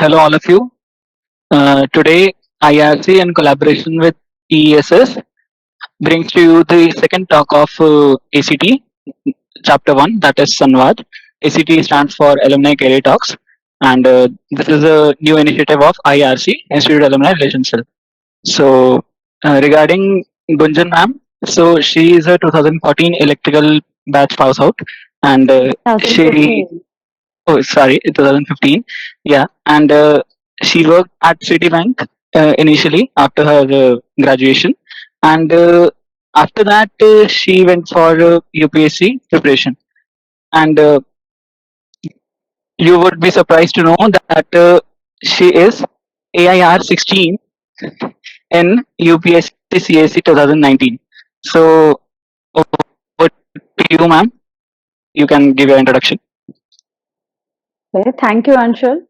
Hello, all of you. Today, IRC, in collaboration with ESS, brings to you the second talk of ACT, Chapter 1, that is Sanvad. ACT stands for Alumni Career Talks, and this is a new initiative of IRC, Institute Alumni Relationship. So, regarding Gunjan ma'am, so she is a 2014 electrical batch pass out, and she 2015. Oh, sorry, 2015. Yeah, and she worked at Citibank initially after her graduation, and after that she went for UPSC preparation. And you would be surprised to know that she is AIR 16 in UPSC CAC 2019. So, over to you, ma'am. You can give your introduction. Okay, thank you, Anshul.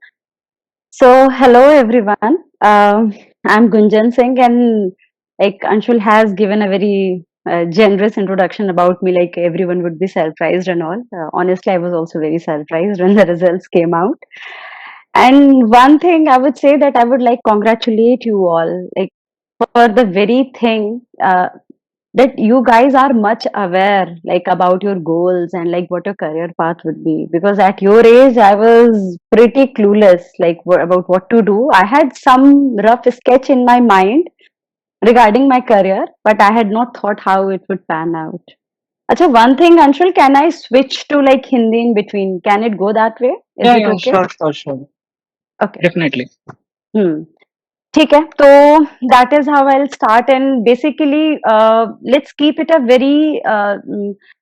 So, hello everyone. I'm Gunjan Singh, and like Anshul has given a very generous introduction about me. Like everyone would be surprised and all. Honestly, I was also very surprised when the results came out. And one thing I would say that I would like congratulate you all, like for the very thing. That you guys are much aware like about your goals and like what your career path would be, because at your age I was pretty clueless like about what to do. I had some rough sketch in my mind regarding my career, but I had not thought how it would pan out. Acha, one thing, Anshul, can I switch to like Hindi in between? Can it go that way? Is Yeah, it yeah, okay? sure. Okay. Definitely. Hmm. ठीक है, तो that is how I'll start, and basically let's keep it a very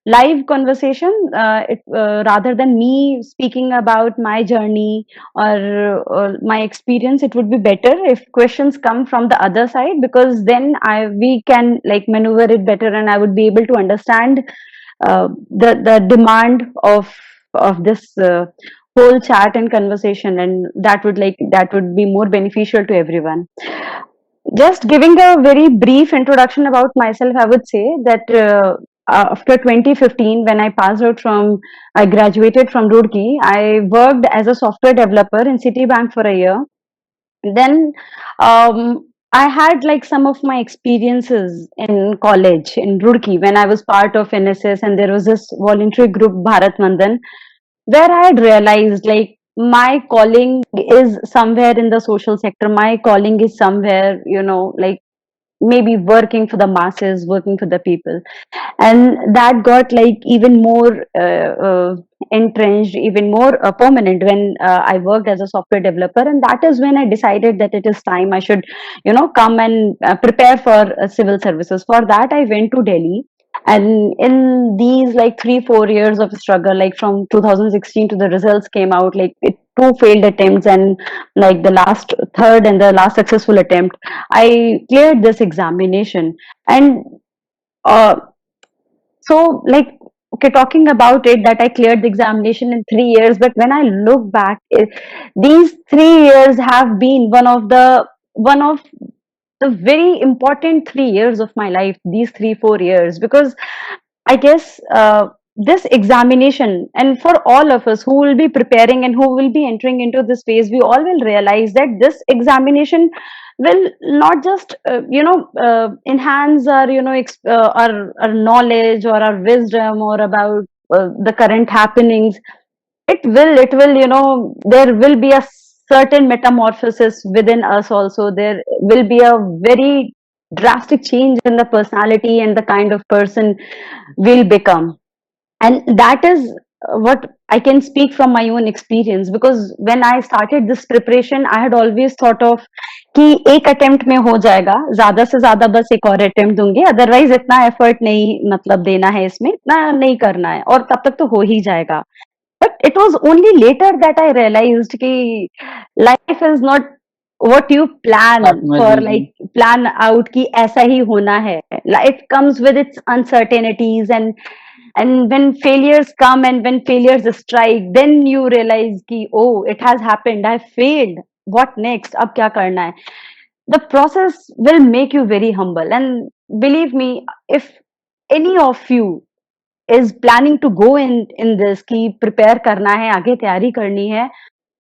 live conversation, rather than me speaking about my journey or my experience. It would be better if questions come from the other side, because then we can like maneuver it better, and I would be able to understand the demand of this whole chat and conversation, and that would be more beneficial to everyone. Just giving a very brief introduction about myself, I would say that after 2015, when I graduated from Roorkee, I worked as a software developer in Citibank for a year. Then I had like some of my experiences in college in Roorkee when I was part of NSS, and there was this voluntary group Bharat Mandan, where I had realized like my calling is somewhere in the social sector. My calling is somewhere, like maybe working for the masses, working for the people, and that got like even more entrenched, even more permanent when I worked as a software developer. And that is when I decided that it is time I should, come and prepare for civil services. For that, I went to Delhi. And in these like 3 4 years of struggle, like from 2016 to the results came out, like two failed attempts, and like the last third and the last successful attempt, I cleared this examination. And uh, so, like, okay, talking about it, that I cleared the examination in 3 years, but when I look back, these 3 years have been one of the very important 3 years of my life. These 3 4 years, because I guess this examination, and for all of us who will be preparing and who will be entering into this phase, we all will realize that this examination will not just enhance our our knowledge or our wisdom or about the current happenings. It will there will be a certain metamorphosis within us also. There will be a very drastic change in the personality and the kind of person we'll become. And that is what I can speak from my own experience, because when I started this preparation, I had always thought of कि एक attempt में हो जाएगा, ज्यादा से ज्यादा बस एक और अटेम्प्ट दूंगी, अदरवाइज इतना एफर्ट नहीं मतलब देना है, इसमें इतना नहीं करना है, और तब तक तो हो ही जाएगा. But it was only later that I realized कि life is not what you plan That much for, easy. like plan out कि ऐसा ही होना है. Life comes with its uncertainties, and when failures come and when failures strike, then you realize कि oh, it has happened, I failed, what next, अब क्या करना है. The process will make you very humble, and believe me, if any of you is planning to go in this कि prepare करना है, आगे तैयारी करनी है,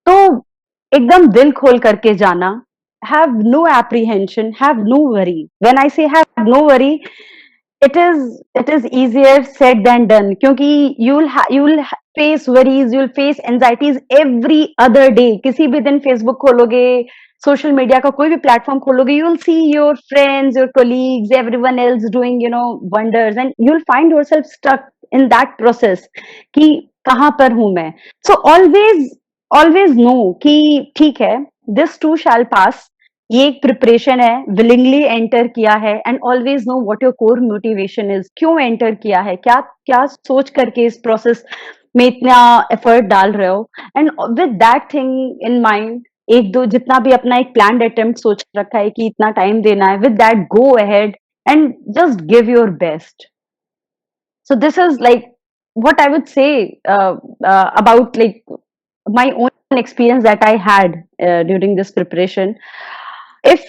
तो एकदम दिल खोल करके जाना, have no apprehension, have no worry. When I say have no worry, it is easier said than done, क्योंकि you'll face worries, you'll face anxieties every other day. किसी भी दिन फेसबुक खोलोगे, सोशल मीडिया का कोई भी प्लेटफॉर्म खोलोगे, you'll see your friends, your colleagues, everyone else doing wonders, and you'll find yourself stuck in that process कि कहाँ पर हूं मैं. So always know कि ठीक है, this too shall pass. ये एक प्रिपरेशन है, विलिंगली एंटर किया है, and always know what your core motivation is. क्यों एंटर किया है, क्या क्या सोच करके इस प्रोसेस में इतना एफर्ट डाल रहे हो, and with that thing in mind, एक दो जितना भी अपना एक प्लान्ड अटेम्प्ट सोच रखा है कि इतना टाइम देना है, with that go ahead and just give your best. So this is like what I would say about like my own experience that I had during this preparation. If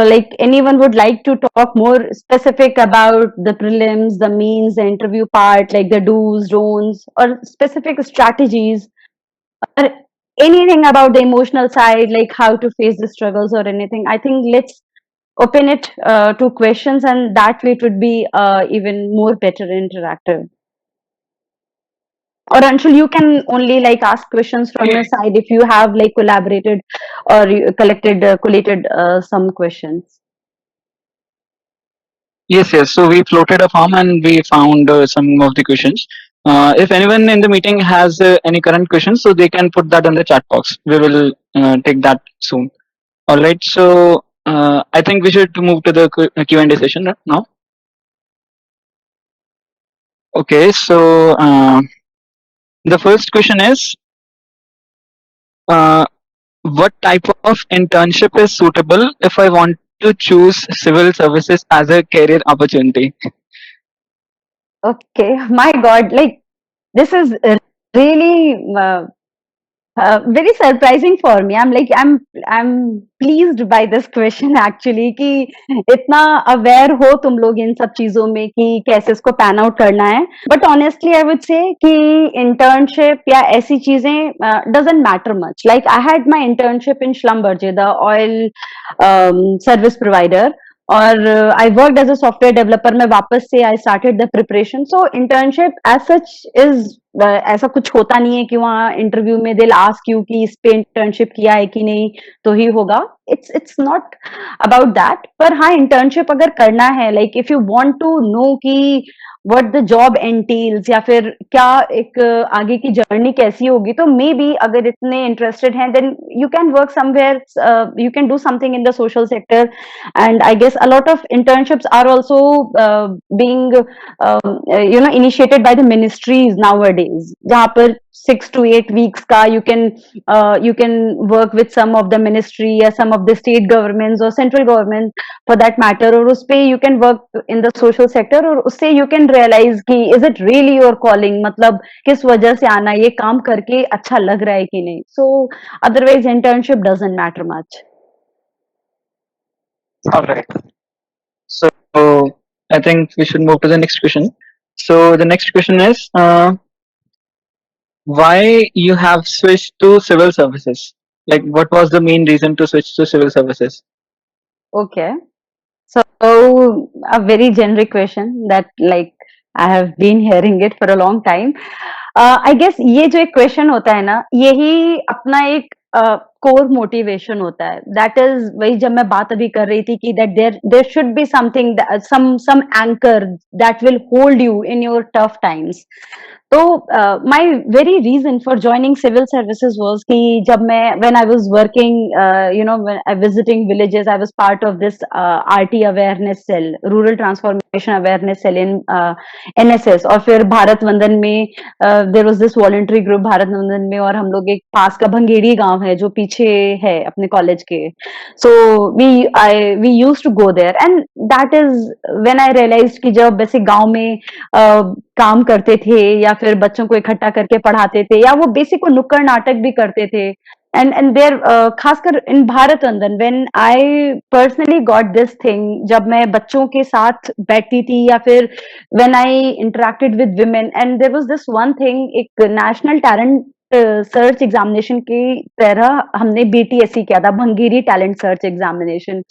like anyone would like to talk more specific about the prelims, the means, the interview part, like the do's, don'ts, or specific strategies, or anything about the emotional side, like how to face the struggles or anything, I think let's open it to questions, and that way it would be even more better interactive. Or Anshul, you can only like ask questions from your side if you have like collaborated or you collated some questions. Yes. So we floated a form and we found some of the questions. If anyone in the meeting has any current questions, so they can put that in the chat box. We will take that soon. All right. So I think we should move to the Q&A session now. Okay. So the first question is, what type of internship is suitable if I want to choose civil services as a career opportunity? Okay, my God, like this is really very surprising for me. I'm pleased by this question actually कि इतना aware हो तुम लोग इन सब चीजों में कि कैसे इसको pan out करना है. But honestly, I would say कि internship या ऐसी चीजें doesn't matter much. Like I had my internship in Schlumberger, the oil service provider. और I work as a software developer. मैं वापस से I started the preparation. So internship as such is ऐसा कुछ होता नहीं है कि वहाँ इंटरव्यू में दिल आस्क यू कि इस पे इंटर्नशिप किया है कि नहीं तो ही होगा. It's not about that. पर हाँ, इंटर्नशिप अगर करना है, like if you want to know कि व्हाट द जॉब एंटेल्स या फिर क्या एक आगे की जर्नी कैसी होगी, तो मे बी अगर इतने इंटरेस्टेड हैं then you can work somewhere, you can do something in the social sector. And I guess a lot of internships are also being initiated by the ministries nowadays, जहाँ पर 6 to 8 weeks का you can work with some of the ministry या some of the state governments or central government for that matter, और उस पे you can work in the social sector, और उससे you can realize कि is it really your calling, मतलब किस वजह से आना, ये काम करके अच्छा लग रहा है कि नहीं. So otherwise internship doesn't matter much. All right. So I think we should move to the next question. So the next question is, why you have switched to civil services? Like, what was the main reason to switch to civil services? Okay. So a very generic question that like I have been hearing it for a long time. I guess ये जो एक question होता है ना, यही अपना एक core motivation होता है. दैट इज वही जब मैं बात अभी कर रही थी कि that there should be something, some anchor that will hold you in your tough times. तो my very reason for joining civil services was कि जब मैं when I was working when I visiting villages, I was part of this RT awareness cell, rural transformation awareness cell in NSS. और फिर भारत वंदन में there was this voluntary group Bharat वंदन में, और हम लोग एक पास का भंगेड़ी गांव है जो पीछे है अपने कॉलेज के. So we used to go there, and that is when I realized कि जब वैसे गांव में काम करते थे या फिर बच्चों को इकट्ठा करके पढ़ाते थे, या वो बेसिक वो नुक्कड़ नाटक भी करते थे, एंड देयर खासकर in Bharat Vandan when I personally got this thing, जब मैं बच्चों के साथ बैठती थी या फिर when I interacted with women, and there was this one thing, एक नेशनल टैलेंट सर्च एग्जामिनेशन की तरह हमने बीटीएससी किया था, भंगीरी टैलेंट सर्च एग्जामिनेशन,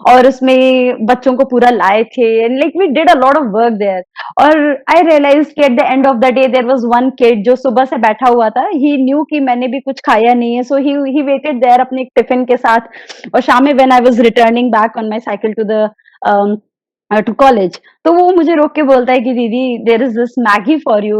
और उसमें बच्चों को पूरा लाए थे, and like we did a lot of work there. और आई रियलाइज कि at the end of the day there was one kid जो सुबह से बैठा हुआ था, ही न्यू कि मैंने भी कुछ खाया नहीं है, सो ही वेटेड देयर अपने टिफिन के साथ, और शाम में when I was returning back on my cycle to college, तो वो मुझे रोक के बोलता है कि दीदी there is this Maggi for you,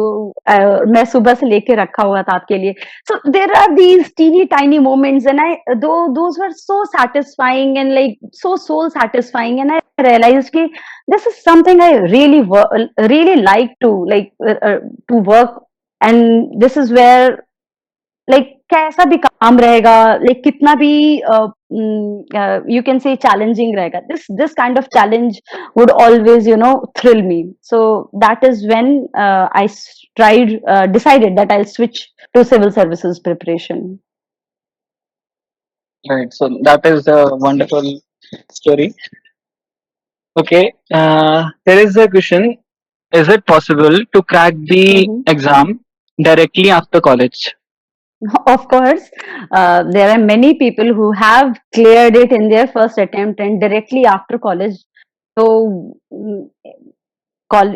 मैं सुबह से लेके रखा हुआ था आपके लिए। So there are these teeny tiny moments, and those were so satisfying and like so soul satisfying, and I realized कि this is something I really like to work, and this is where like कैसा भी काम रहेगा, like कितना भी you can say challenging रहेगा, this kind of challenge would always thrill me, so that is when I decided that I'll switch to civil services preparation. Right. So that is a wonderful story. Okay. Here is a question: is it possible to crack the exam directly after college? Of course, there are many people who have cleared it in their first attempt and directly after college. So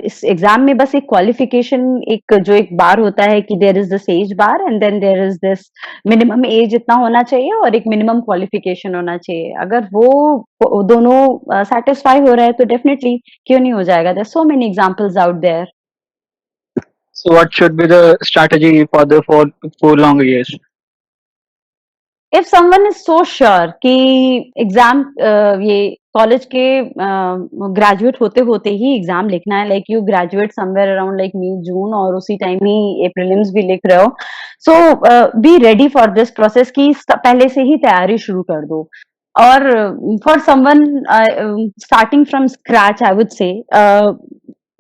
इस exam में बस एक qualification, एक बार होता है कि there is this age bar and then there is this minimum age इतना होना चाहिए और एक मिनिमम क्वालिफिकेशन होना चाहिए। अगर वो दोनों सेटिस्फाई हो रहा है तो डेफिनेटली क्यों नहीं हो जाएगा। There so many examples out there. So what should be the strategy for the 4 long years? If someone is so sure कि एग्जाम ये कॉलेज के ग्रेजुएट होते होते ही एग्जाम लिखना है, like you graduate somewhere around like May June और उसी टाइम ही ये प्रीलिम्स भी लिख रहे हो, so be ready for this process कि पहले से ही तैयारी शुरू कर दो। और for someone starting from scratch I would say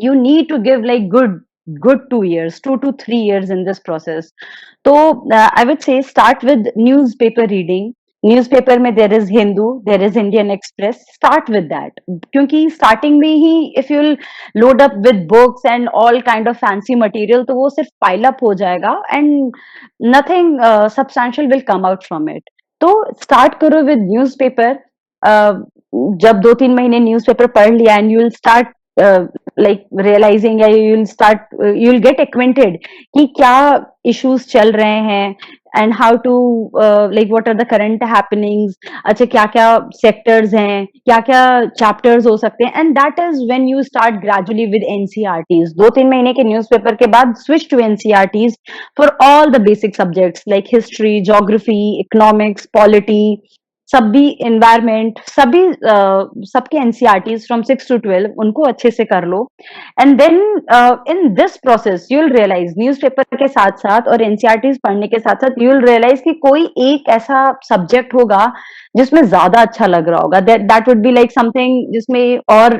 you need to give like good 2 years, 2 to 3 years in this process. So I would say start with newspaper reading. Newspaper में there is Hindu, there is Indian Express, start with that, क्योंकि starting में ही if you load up with books and all kind of fancy material तो वो सिर्फ pile up हो जाएगा and nothing substantial will come out from it. तो start करो विद न्यूज़पेपर। जब 2-3 महीने न्यूज़पेपर पढ़ लिया and you will start like realizing, या you'll get acquainted कि क्या issues चल रहे हैं and how to like what are the current happenings, अच्छा क्या क्या sectors हैं, क्या क्या chapters हो सकते हैं, and that is when you start gradually with NCERTs। 2-3 महीने के न्यूज़पेपर के बाद switch to NCERTs for all the basic subjects like history, geography, economics, polity, सभी एनवायरमेंट, सबके एनसीईआरटीज फ्रॉम 6 to 12 उनको अच्छे से कर लो। And then in this process you will realise newspaper के साथ साथ और एनसीईआरटीज पढ़ने के साथ साथ यू विल रियलाइज कि कोई एक ऐसा सब्जेक्ट होगा जिसमें ज्यादा अच्छा लग रहा होगा, that would be like something जिसमें और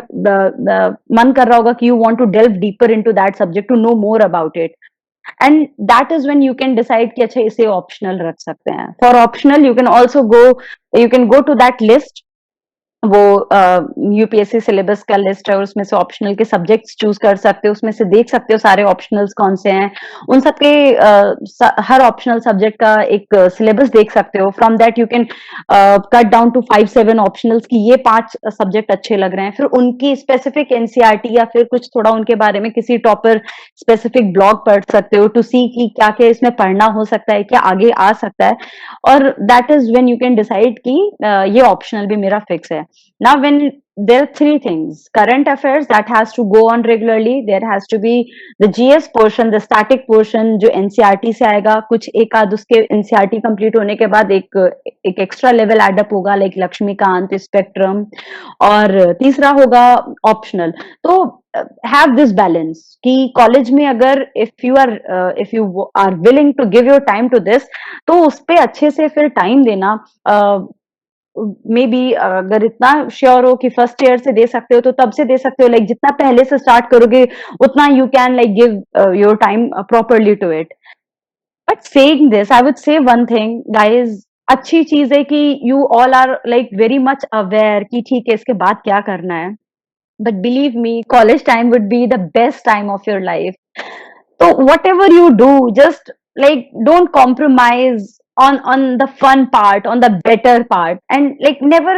मन कर रहा होगा कि you want to delve deeper into that subject to know more about it, and that is when you can decide कि अच्छा इसे ऑप्शनल रख सकते हैं। For optional you can go to that list, वो यूपीएससी सिलेबस का list है और उसमें से ऑप्शनल के सब्जेक्ट्स चूज कर सकते हो, उसमें से देख सकते हो सारे ऑप्शनल्स कौन से हैं, उन सबके हर ऑप्शनल सब्जेक्ट का एक सिलेबस देख सकते हो। From that you can cut down to 5-7 optionals की ये 5 सब्जेक्ट अच्छे लग रहे हैं, फिर उनकी स्पेसिफिक एनसीईआरटी या फिर कुछ थोड़ा उनके बारे में किसी टॉपर स्पेसिफिक ब्लॉग पढ़ सकते हो टू सी कि क्या क्या इसमें पढ़ना हो सकता है, क्या आगे आ सकता है, और that is when you can decide कि ये ऑप्शनल भी मेरा फिक्स है। Now, when there are 3 things: current affairs that has to go on regularly, there has to be the GS portion, the static portion जो NCERT से आएगा, कुछ एक आध उसके NCERT कंप्लीट होने के बाद एक एक्स्ट्रा लेवल एडअप होगा लाइक लक्ष्मीकांत, स्पेक्ट्रम, और तीसरा होगा ऑप्शनल। तो have this balance कि कॉलेज में अगर if you are willing to give your time to this तो उस पे अच्छे से फिर टाइम देना। मे बी अगर इतना श्योर हो कि फर्स्ट ईयर से दे सकते हो तो तब से दे सकते हो, लाइक जितना पहले से स्टार्ट करोगे उतना you can like give your time properly to it. But saying this I would say one thing guys, अच्छी चीज है कि you all are like very much aware कि ठीक है इसके बाद क्या करना है, but believe me college time would be the best time of your life. तो whatever you do, just like don't compromise on the fun part, on the better part, and like never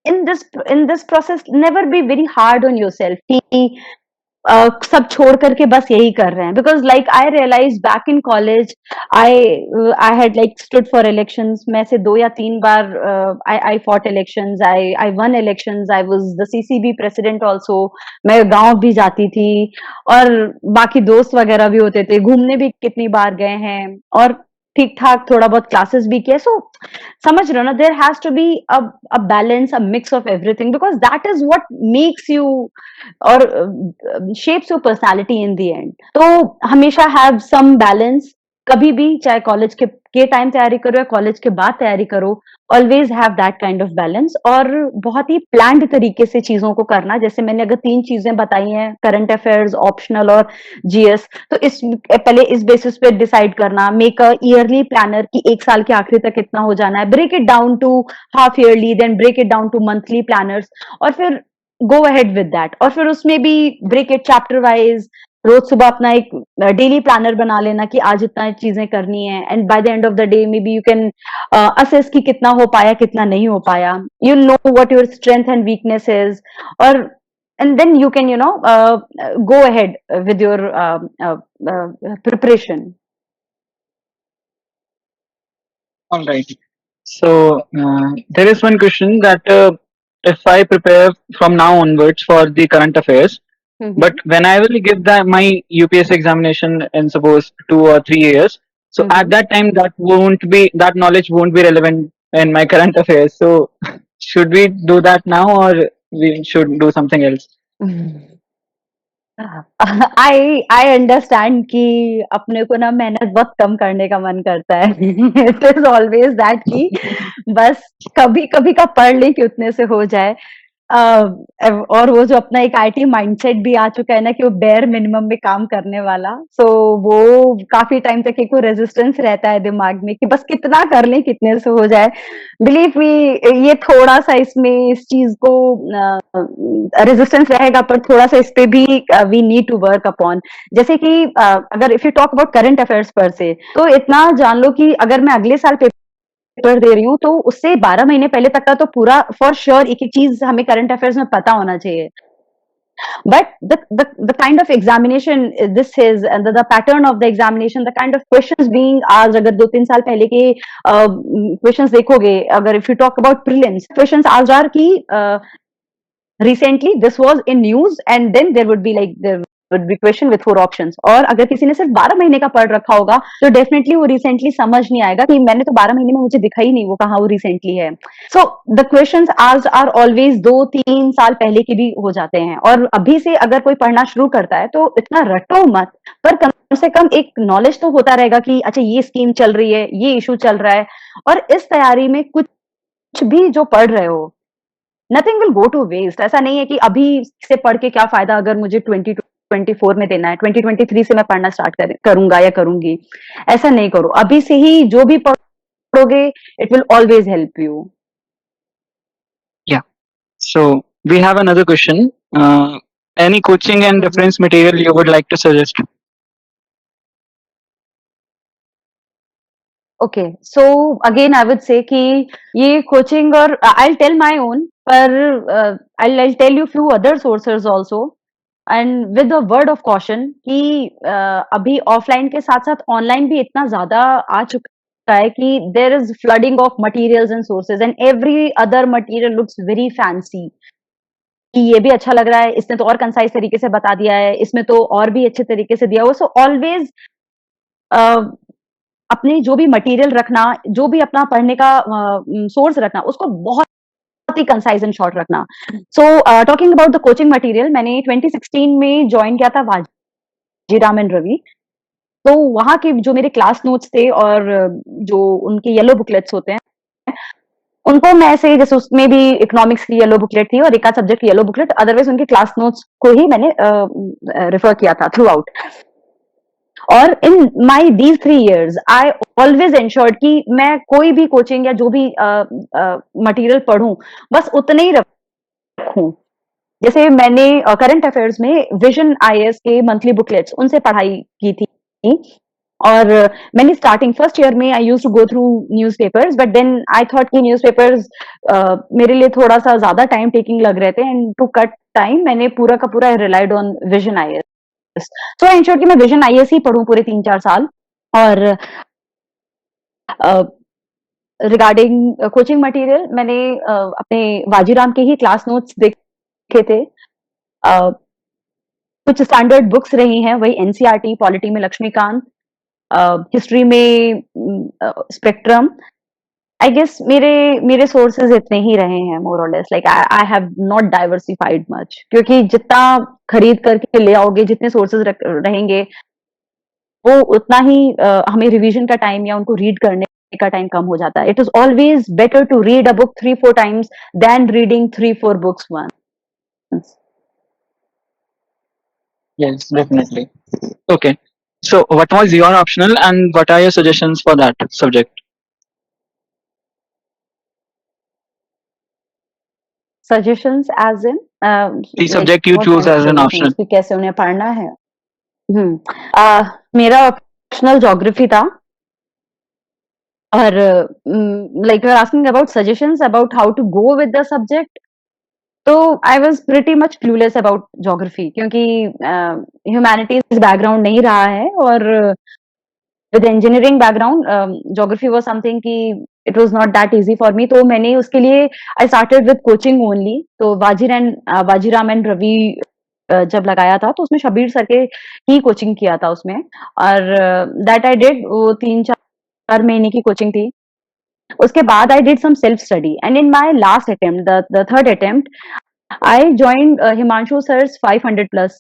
in this process never be very hard on yourself कि सब छोड़ करके बस यही कर रहे हैं, because like I realise back in college I had like stood for elections, मैं से 2 या 3 बार I fought elections, I won elections, I was the CCB president also, मैं गांव भी जाती थी और बाकी दोस्त वगैरह भी होते थे, घूमने भी कितनी बार गए हैं और ठीक ठाक थोड़ा बहुत क्लासेस भी किए, सो समझ रहे हो ना, there has to be a balance, a mix of everything, because that is what makes you और shapes your personality in the end. तो हमेशा have some balance, कभी भी चाहे कॉलेज के टाइम तैयारी करो या कॉलेज के बाद तैयारी करो, always have that kind of balance, और बहुत ही प्लान्ड तरीके से चीजों को करना। जैसे मैंने अगर 3 चीजें बताई हैं, करंट अफेयर्स, ऑप्शनल और जीएस, तो इस पहले इस बेसिस पे डिसाइड करना, मेक अ ईयरली प्लानर कि 1 साल के आखिरी तक कितना हो जाना है, break it down to half yearly, then break it down to monthly planners, और फिर गो अहेड विद दैट, और फिर उसमें भी ब्रेक इट चैप्टर वाइज, रोज सुबह अपना एक डेली प्लानर बना लेना कि आज इतना चीजें करनी है, and by the end of the day may be you can assess कि कितना हो पाया कितना नहीं हो पाया, you know what your strength and weakness is, और and then you can go ahead with your preparation. All right. So there is one question that if I prepare from now onwards for the current affairs, but when I will give my UPSC examination in suppose 2 or 3 years, so at that time that knowledge won't be relevant in my current affairs. So should we do that now or we should do something else? I understand कि अपने को ना मेहनत बहुत कम करने का मन करता है इट इज ऑलवेज दैट कि बस कभी कभी का पढ़ ले कि उतने से हो जाए, और वो जो अपना एक आईटी माइंडसेट भी आ चुका है ना कि वो बेयर मिनिमम में काम करने वाला, सो वो काफी टाइम तक एक रेजिस्टेंस रहता है दिमाग में कि बस कितना कर लें कितने से हो जाए। बिलीव मी, ये थोड़ा सा इसमें इस चीज को रेजिस्टेंस रहेगा, पर थोड़ा सा इस पे भी we need to work upon. जैसे कि अगर if you talk about current affairs पर से, तो इतना जान लो कि अगर मैं अगले साल पेपर दे रही हूँ तो उससे 12 महीने पहले तक का तो पूरा फॉर श्योर एक एक चीज हमें करंट अफेयर्स में पता होना चाहिए। But the kind of examination this is, and the pattern of the examination, the kind of questions being asked, अगर 2-3 साल पहले के questions देखोगे, अगर if you talk about prelims, questions asked are कि recently this was in news, and then there would be question with 4 options, और अगर किसी ने सिर्फ 12 महीने का पढ़ रखा होगा तो डेफिनेटली वो रिसेंटली समझ नहीं आएगा कि मैंने तो 12 महीने में मुझे दिखा ही नहीं वो कहाँ वो रिसेंटली है। So the questions asked are always 2-3 साल पहले के भी हो जाते हैं, और अभी से अगर कोई पढ़ना शुरू करता है तो इतना रटो मत, पर कम से कम एक नॉलेज तो होता रहेगा कि अच्छा ये स्कीम चल रही है, ये इशू चल रहा है, और इस तैयारी में कुछ भी जो पढ़ रहे हो nothing will go to waste. ऐसा नहीं है कि अभी से पढ़ के क्या फायदा अगर मुझे 2024 में देना है, 2023 से मैं पढ़ना स्टार्ट करूंगा या करूंगी, ऐसा नहीं करो, अभी से ही जो भी पढ़ोगे it will always help you. Yeah. So we have another question. Any coaching and reference material you would like to suggest? Okay, so again I would say कि ये कोचिंग, और आई टेल माय ओन, पर I tell you few other sources also, and with a word of caution कि अभी offline के साथ साथ online भी इतना ज्यादा आ चुका है कि there is flooding of materials and sources, and every other material looks very fancy कि ये भी अच्छा लग रहा है, इसने तो और कंसाइज तरीके से बता दिया है, इसमें तो और भी अच्छे तरीके से दिया हुआ। सो ऑलवेज अपने जो भी मटेरियल रखना, जो भी अपना पढ़ने का सोर्स रखना, उसको बहुत ही कंसाइज एंड शॉर्ट रखना। So talking about the coaching material, मैंने 2016 में ज्वाइन किया था वाजीराम एंड रवि, तो वहां के जो मेरे क्लास नोट्स थे और जो उनके येलो बुकलेट्स होते हैं, उनको मैं ऐसे, जैसे उसमें भी इकोनॉमिक्स की येलो बुकलेट थी और एक आध सब्जेक्ट की येलो बुकलेट, अदरवाइज उनके क्लास नोट्स को ही मैंने रेफर किया था थ्रू आउट। और in my these 3 years I always ensured कि मैं कोई भी कोचिंग या जो भी मटेरियल पढ़ूं बस उतने ही रखूं। जैसे मैंने करंट अफेयर्स में विजन आईएएस के मंथली बुकलेट्स उनसे पढ़ाई की थी, और मैंने स्टार्टिंग फर्स्ट ईयर में I used to go through newspapers, but then I thought कि न्यूज़पेपर्स मेरे लिए थोड़ा सा ज्यादा टाइम टेकिंग लग रहे थे, एंड टू कट टाइम मैंने पूरा का पूरा relied on vision IAS. So I ensure कि मैं विजन आईएएस ही पढ़ूं पूरे 3-4 साल। और रिगार्डिंग कोचिंग मटेरियल, मैंने अपने वाजीराम के ही क्लास नोट्स देखे थे। कुछ स्टैंडर्ड बुक्स रही हैं, वही एनसीईआरटी, पॉलिटी में लक्ष्मीकांत, हिस्ट्री में स्पेक्ट्रम। आई गेस मेरे सोर्सेज इतने ही रहे हैं, मोर और less. Like I have not diversified much, क्योंकि जितना खरीद करके ले आओगे, जितने सोर्सेज रहेंगे, वो उतना ही हमें रिवीजन का टाइम या उनको रीड करने का टाइम कम हो जाता है। It is always better to read a book 3-4 times then reading 3-4 books once. Yes, definitely. Okay. So, what was your optional and what are your suggestions for that subject? Suggestions as in The like subject you what choose kind of as an suggestions optional. कि कैसे उन्हें पढ़ना है? मेरा optional geography था। और like you're asking about suggestions about how to go with the subject, तो I was pretty much clueless about geography, क्योंकि ह्यूमैनिटीज बैकग्राउंड नहीं रहा है, और with engineering background geography was something कि it was not that easy for me. तो मैंने उसके लिए I started with coaching only. तो वाजीराम एंड रवि जब लगाया था, तो उसमें शबीर सर के ही कोचिंग किया था उसमें। और दैट आई डिड, वो 3-4 महीने की कोचिंग थी। उसके बाद I did some self study, and in my last attempt, the third attempt, I joined Himanshu sir's 500 plus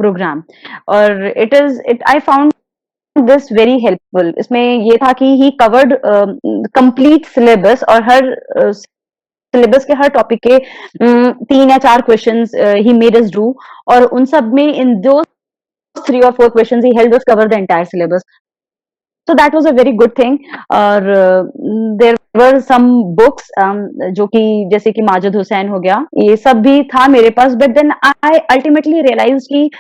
program, और I found this very helpful. इसमें ये था कि he covered complete syllabus, और हर syllabus के हर टॉपिक के 3 या 4 questions he made us do, और उन सब में in those 3 or 4 questions he helped us cover the entire syllabus. So that was a very good thing. और there were some books जो कि जैसे कि माजिद हुसैन हो गया, ये सब भी था मेरे पास, but then I ultimately realized कि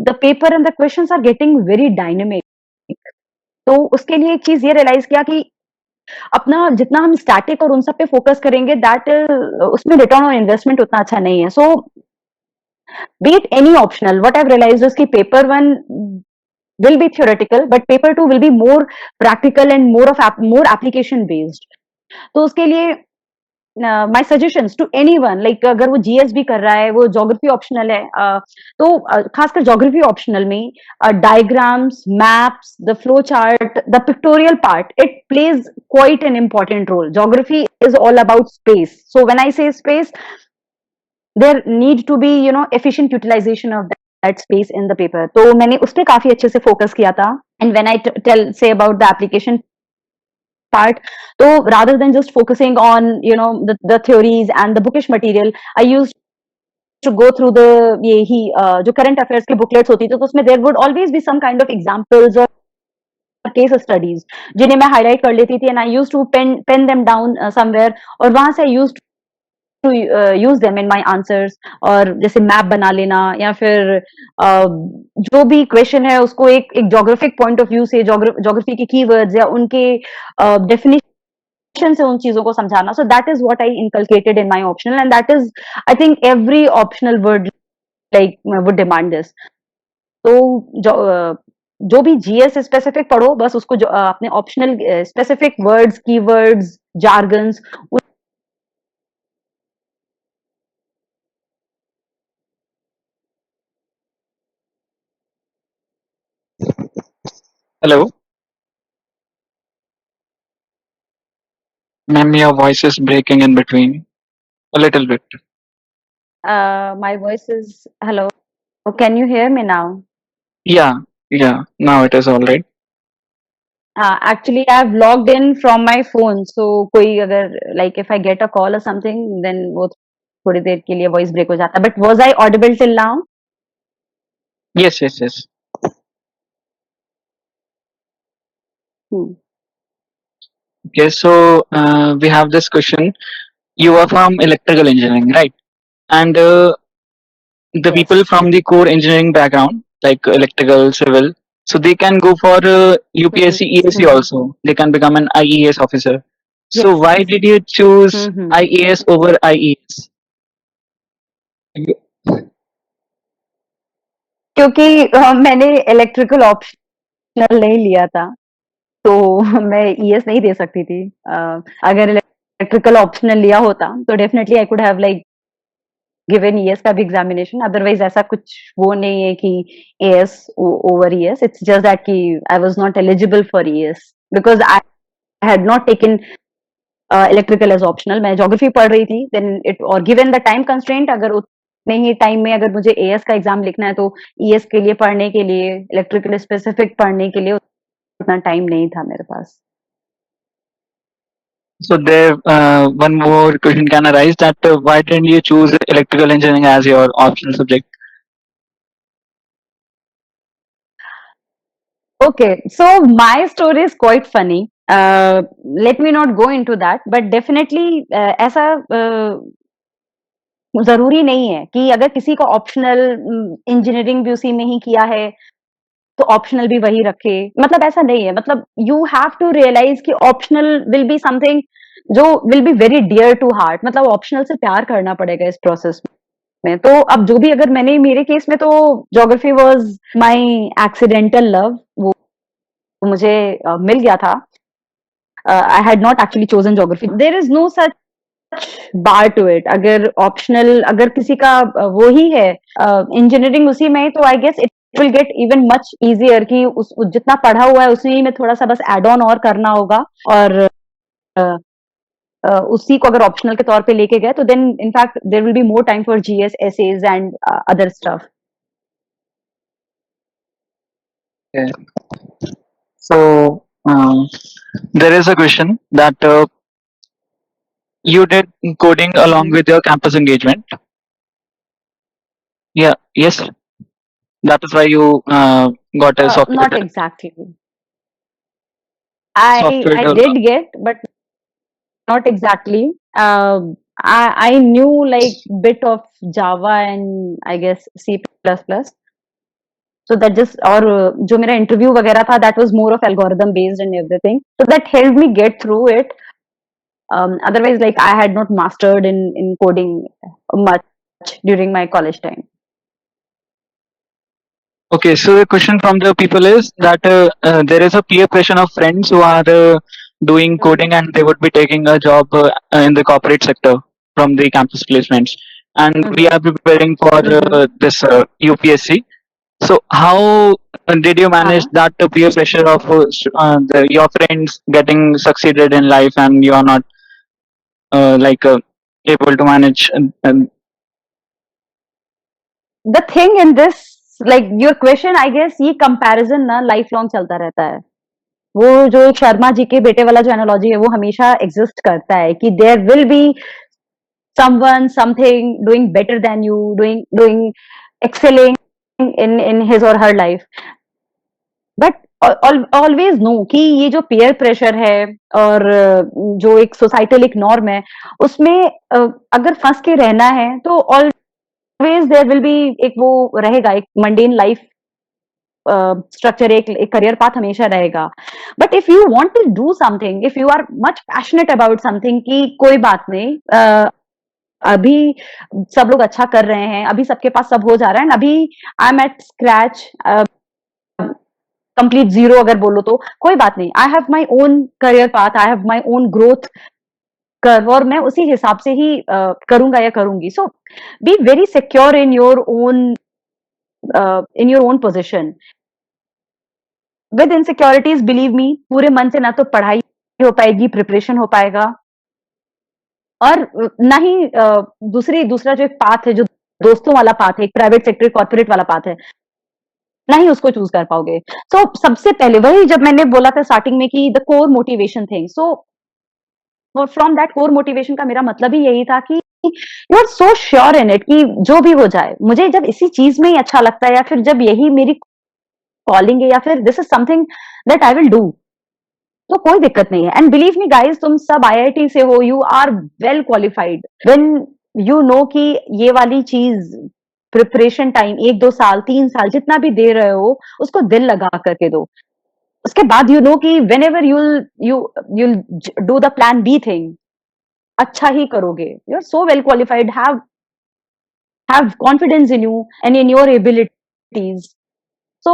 the paper and the questions are getting very dynamic. तो उसके लिए एक चीज ये रियलाइज किया कि अपना जितना हम स्टैटिक और उन सब पे फोकस करेंगे, दैट उसमें रिटर्न ऑन इन्वेस्टमेंट उतना अच्छा नहीं है। सो be it any optional, what I've realized is कि paper 1 will be theoretical, but paper 2 will be more practical and more application based. तो उसके लिए my suggestions to anyone, like अगर वो GS भी कर रहा है, वो ज्योग्राफी ऑप्शनल है, तो खासकर ज्योग्राफी ऑप्शनल में diagrams, maps, the flow chart, the pictorial part, it plays quite an important role. Geography is all about space. So when I say space, there need to be efficient utilization of that space in the paper. तो मैंने उस पे काफी अच्छे से focus किया था। And when I say about the application part, so rather than just focusing on the theories and the bookish material, I used to go through the जो current affairs के booklets होती थी, तो उसमें there would always be some kind of examples or case studies जिन्हें मैं highlight कर लेती थी, and I used to pen them down somewhere, और वहां से I used to use them in my answers. और जैसे मैप बना लेना, या फिर जो भी क्वेश्चन है उसको एक ज्योग्राफिक पॉइंट ऑफ व्यू से, ज्योग्राफी के कीवर्ड्स या उनके डेफिनेशन से उन चीजों को समझाना. So that is what I inculcated in my optional, and that is I think every optional word like would demand this. तो जो भी जीएस स्पेसिफिक पढ़ो, बस उसको अपने optional specific words, keywords, jargons. Hello, ma'am, your voice is breaking in between a little bit. My voice is hello. Can you hear me now? Yeah, now it is all right. Actually, I've logged in from my phone, so कोई अगर like if I get a call or something, then वो थोड़ी देर के लिए voice break हो जाता है. But was I audible till now? Yes. Okay, so we have this question. You are from electrical engineering, right? And the Yes. people from the core engineering background, like electrical, civil, So they can go for UPSC, ESC Mhm. also. They can become an IES officer. So Yes. why did you choose Mhm. IAS over IES? क्योंकि मैंने electrical optional नहीं लिया था, तो मैं ES नहीं दे सकती थी। अगर इलेक्ट्रिकल ऑप्शनल लिया होता तो definitely I could have like given ES का भी एग्जामिनेशन। अदरवाइज ऐसा कुछ वो नहीं है कि AS over ES, it's just that कि I was not eligible for ES because I had not taken electrical as optional. मैं ज्योग्राफी पढ़ रही थी देन इट, और गिवन द टाइम कंस्ट्रेंट, अगर उतने ही टाइम में अगर मुझे एएस का एग्जाम लिखना है तो ईएस के लिए पढ़ने के लिए, इलेक्ट्रिकल स्पेसिफिक पढ़ने के लिए उतना टाइम नहीं था मेरे पास। So there, one more question can arise that why didn't you choose electrical engineering as your optional subject? Okay, so my story is quite funny. Let me not go into that, but definitely ऐसा जरूरी नहीं है कि अगर किसी को optional engineering भी उसी में ही किया है तो ऑप्शनल भी वही रखे, मतलब ऐसा नहीं है। मतलब यू हैव टू रियलाइज कि ऑप्शनल विल बी समथिंग जो will be very dear to heart, मतलब ऑप्शनल से प्यार करना पड़ेगा इस प्रोसेस में। तो अब जो भी, अगर मैंने, मेरे केस में तो geography was my accidental love, वो मुझे मिल गया था। I had not actually chosen geography, there is no such bar to it. अगर ऑप्शनल, अगर किसी का वो ही है इंजीनियरिंग उसी में है, तो I guess it will get even much easier कि जितना पढ़ा हुआ है उसी में थोड़ा सा बस एड ऑन और करना होगा, और उसी को अगर ऑप्शनल के तौर पे लेके गए तो then in fact there will be more time for GS, essays and other stuff. Yeah. So there is a question that you did coding along with your campus engagement. Yeah. Yes. That is why you got a Not exactly. I software I developer. did get, but not exactly. I knew like bit of Java and I guess C++. So that just, और जो मेरा interview वगैरह था that was more of algorithm based and everything. So that helped me get through it. Otherwise, like I had not mastered in coding much during my college time. Okay, so the question from the people is that there is a peer pressure of friends who are doing coding and they would be taking a job in the corporate sector from the campus placements, and we are preparing for this UPSC. So how did you manage हाँ, that peer pressure of your friends getting succeeded in life and you are not like able to manage? the thing in this, like your question, I guess ये comparison ना life long चलता रहता है। वो जो शर्मा जी के बेटे वाला जो एनालॉजी है वो हमेशा एग्जिस्ट करता है कि there will be someone, something doing better than you, doing excelling in his or her life, but always know कि ये जो पेयर प्रेशर है और जो एक सोसाइटल एक नॉर्म है उसमें अगर फंस के रहना है तो ऑलवेज देयर विल बी एक वो रहेगा, एक मंडेन लाइफ स्ट्रक्चर, एक करियर पाथ हमेशा रहेगा। But if you want to do something, if you are much passionate about something कि कोई बात नहीं, अभी सब लोग अच्छा कर रहे हैं, अभी सबके पास सब हो जा रहा है, एंड अभी I am at scratch, complete zero अगर बोलो तो कोई बात नहीं, I have my own career path, I have my own growth curve, और मैं उसी हिसाब से ही करूंगा या करूंगी। So be very secure in your own position. With insecurities, believe me, पूरे मन से ना तो पढ़ाई हो पाएगी, प्रिपरेशन हो पाएगा, और ना ही दूसरा जो एक पाथ है, जो दोस्तों वाला पाथ है, एक प्राइवेट सेक्टर कॉर्पोरेट वाला पाथ है, ना ही उसको चूज कर पाओगे। सो सबसे पहले वही जब मैंने बोला था स्टार्टिंग में कि the core motivation thing, so from that core motivation का मेरा मतलब ही यही था कि you are so sure in it कि जो भी हो जाए, मुझे जब इसी चीज में ही अच्छा लगता है, या फिर जब यही मेरी कॉलिंग है, या फिर this is something that I will do, तो कोई दिक्कत नहीं है। एंड बिलीव मी गाइस, तुम सब आईआईटी से हो, you are well qualified when you know कि ये वाली चीज प्रिपरेशन टाइम 1-2 साल, 3 साल जितना भी दे रहे हो, उसको दिल लगा करके दो। उसके बाद यू नो कि whenever you'll do the plan B thing, अच्छा ही करोगे। You are so well qualified, have confidence in you and in your abilities. So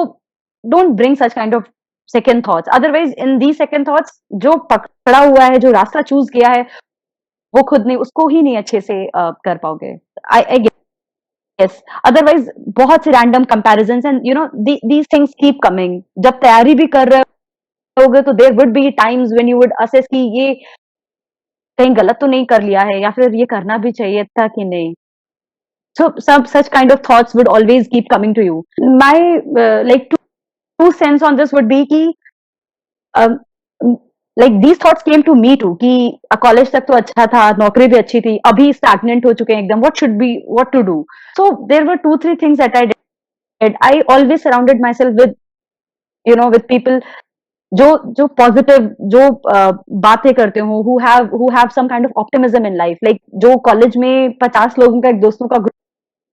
don't bring such kind of second thoughts. Otherwise, in these second thoughts, जो पकड़ा हुआ है, जो रास्ता choose किया है, वो खुद नहीं, उसको ही नहीं अच्छे से कर पाओगे। I guess. Otherwise, बहुत से random comparisons and you know these things keep coming. जब तैयारी भी कर रहे होगे तो there would be times when you would assess कि ये कहीं गलत तो नहीं कर लिया है या फिर ये करना भी चाहिए था कि नहीं। So some such kind of thoughts would always keep coming to you. My like two cents on this would be कि um, like these thoughts came to me too कि कॉलेज तक तो अच्छा था, नौकरी भी अच्छी थी, अभी stagnant हो चुके हैं एकदम, what to do. So there were 2-3 things that I did. I always surrounded myself with with people जो पॉजिटिव जो बातें करते हो, who have some kind of optimism in life. Like जो कॉलेज में 50 लोगों का एक दोस्तों का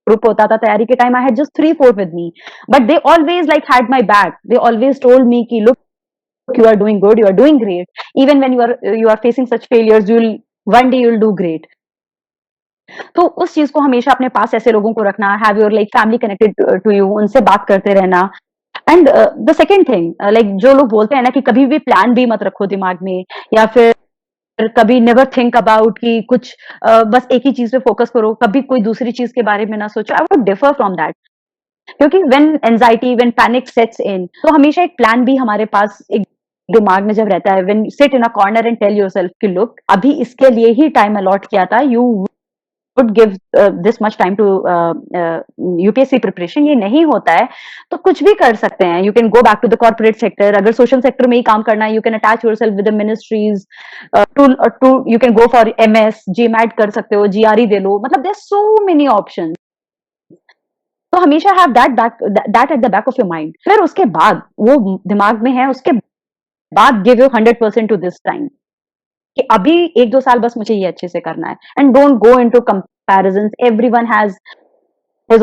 ग्रुप होता था तैयारी के time, I had just 3-4 with me, but they always like had my back. They always told me कि look, you are doing good, you are doing great. Even when you are facing such failures, one day you'll do great. तो उस चीज को हमेशा अपने पास ऐसे लोगों को रखना, have your like family connected to you, उनसे बात करते रहना। And the second thing, like जो लोग बोलते हैं ना कि कभी भी प्लान भी मत रखो दिमाग में, या फिर कभी नेवर थिंक अबाउट कि कुछ बस एक ही चीज पे फोकस करो, कभी कोई दूसरी चीज के बारे में ना सोचो। I would differ from that, क्योंकि when anxiety, when panic sets in, तो हमेशा एक प्लान भी हमारे पास एक दिमाग में जब रहता है, when sit in a corner and tell yourself कि लुक, अभी इसके लिए ही टाइम अलॉट किया था, you would give this much time to UPSC preparation, ये नहीं होता है तो कुछ भी कर सकते हैं। You can go back to the corporate sector, अगर social sector में ही काम करना है, you can attach yourself with the ministries, you can go for MS, GMAT कर सकते हो, GRE दे लो, मतलब there's so many options. तो हमेशा have that at the back of your mind. फिर उसके बाद वो दिमाग में है, उसके बाद give your 100% to this time कि अभी 1-2 साल बस मुझे ये अच्छे से करना है। And don't go into comparisons, everyone has his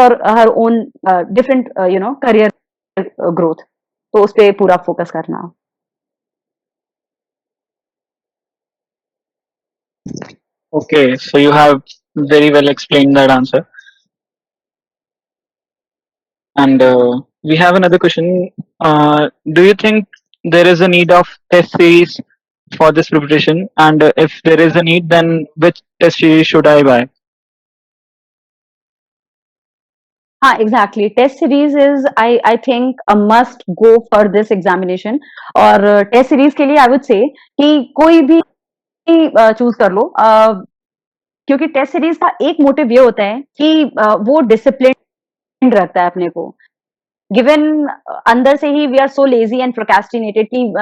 or her own different career growth, तो उस पे पूरा फोकस करना। Okay, so you have very well explained that answer. And we have another question. Do you think there is a need of test series for this preparation? And if there is a need, then which test series should I buy? हाँ, exactly, test series is I think a must go for this examination. और test series के लिए आई would say कि कोई भी choose कर लो, क्योंकि test series का एक मोटिव ये होता है कि वो डिसिप्लिन रखता है अपने को। गिवन अंदर से ही we are so lazy and procrastinated कि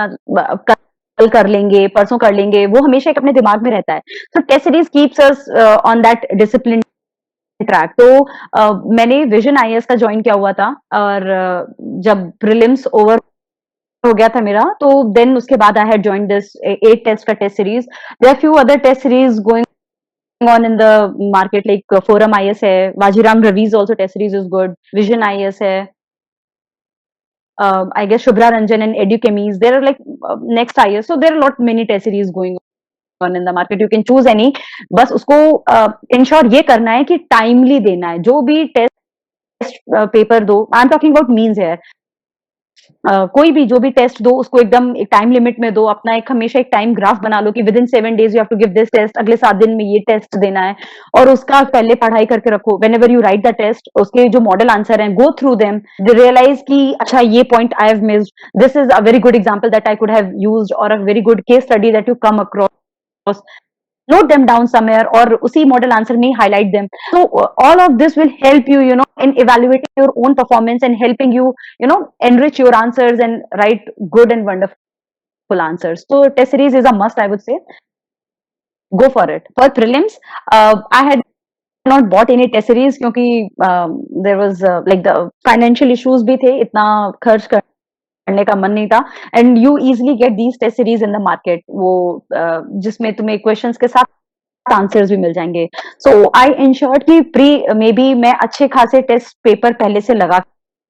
कल कर लेंगे, परसों कर लेंगे, वो हमेशा एक अपने दिमाग में रहता है। तो test series keeps us on that discipline track. तो मैंने विजन आईएएस का ज्वाइन किया हुआ था, और जब प्रीलिम्स ओवर हो गया था मेरा, तो देन उसके बाद I had join this 8 test का test series. There are few other test series going on in the market, like forum IS है, Vajiram Ravi's also test series is good, vision IS है, I guess Shubhra Ranjan and Educhemies, there are like next IS, so there are lot many test series going on in the market, you can choose any. बस उसको ensure ये करना है कि timely देना है, जो भी टेस्ट पेपर दो, I am talking about means है, कोई भी जो भी टेस्ट दो उसको एकदम एक टाइम लिमिट में दो। अपना एक हमेशा एक टाइम ग्राफ बना लो कि within 7 days you have to give this test, अगले 7 दिन में ये टेस्ट देना है, और उसका पहले पढ़ाई करके रखो। Whenever you write the test, उसके जो मॉडल आंसर हैं, गो थ्रू देम, रियलाइज कि अच्छा ये point I have missed, this is a very good example that I could have used, और a very good case study that you come across, note them down somewhere, और उसी model answer में highlight them. So all of this will help you, in evaluating your own performance and helping you, enrich your answers and write good and wonderful answers. So test series is a must, I would say. Go for it. For prelims, I had not bought any test series क्योंकि there was like the financial issues भी थे, इतना खर्च करने का मन नहीं था, and you easily get these test series in the market, वो जिसमें तुम्हें क्वेश्चंस के साथ आंसर्स भी मिल जाएंगे. सो आई इंश्योर्ड कि प्री मे बी मैं अच्छे खासे टेस्ट पेपर पहले से लगा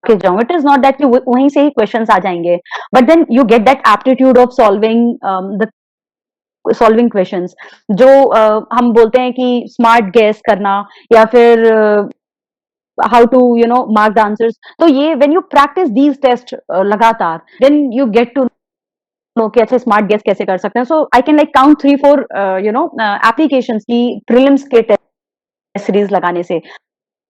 के जाऊं. इट इज नॉट दैट कि वहीं से ही क्वेश्चंस आ जाएंगे, but then you get that aptitude of solving questions जो हम बोलते हैं कि स्मार्ट गेस करना या फिर how to mark the answers. तो ये when you practice these test लगातार, then you get to know कि अच्छा स्मार्ट गेस कैसे कर सकते हैं. So I can like count 3-4 applications की प्रीलिम्स के टेस्ट सीरीज लगाने से.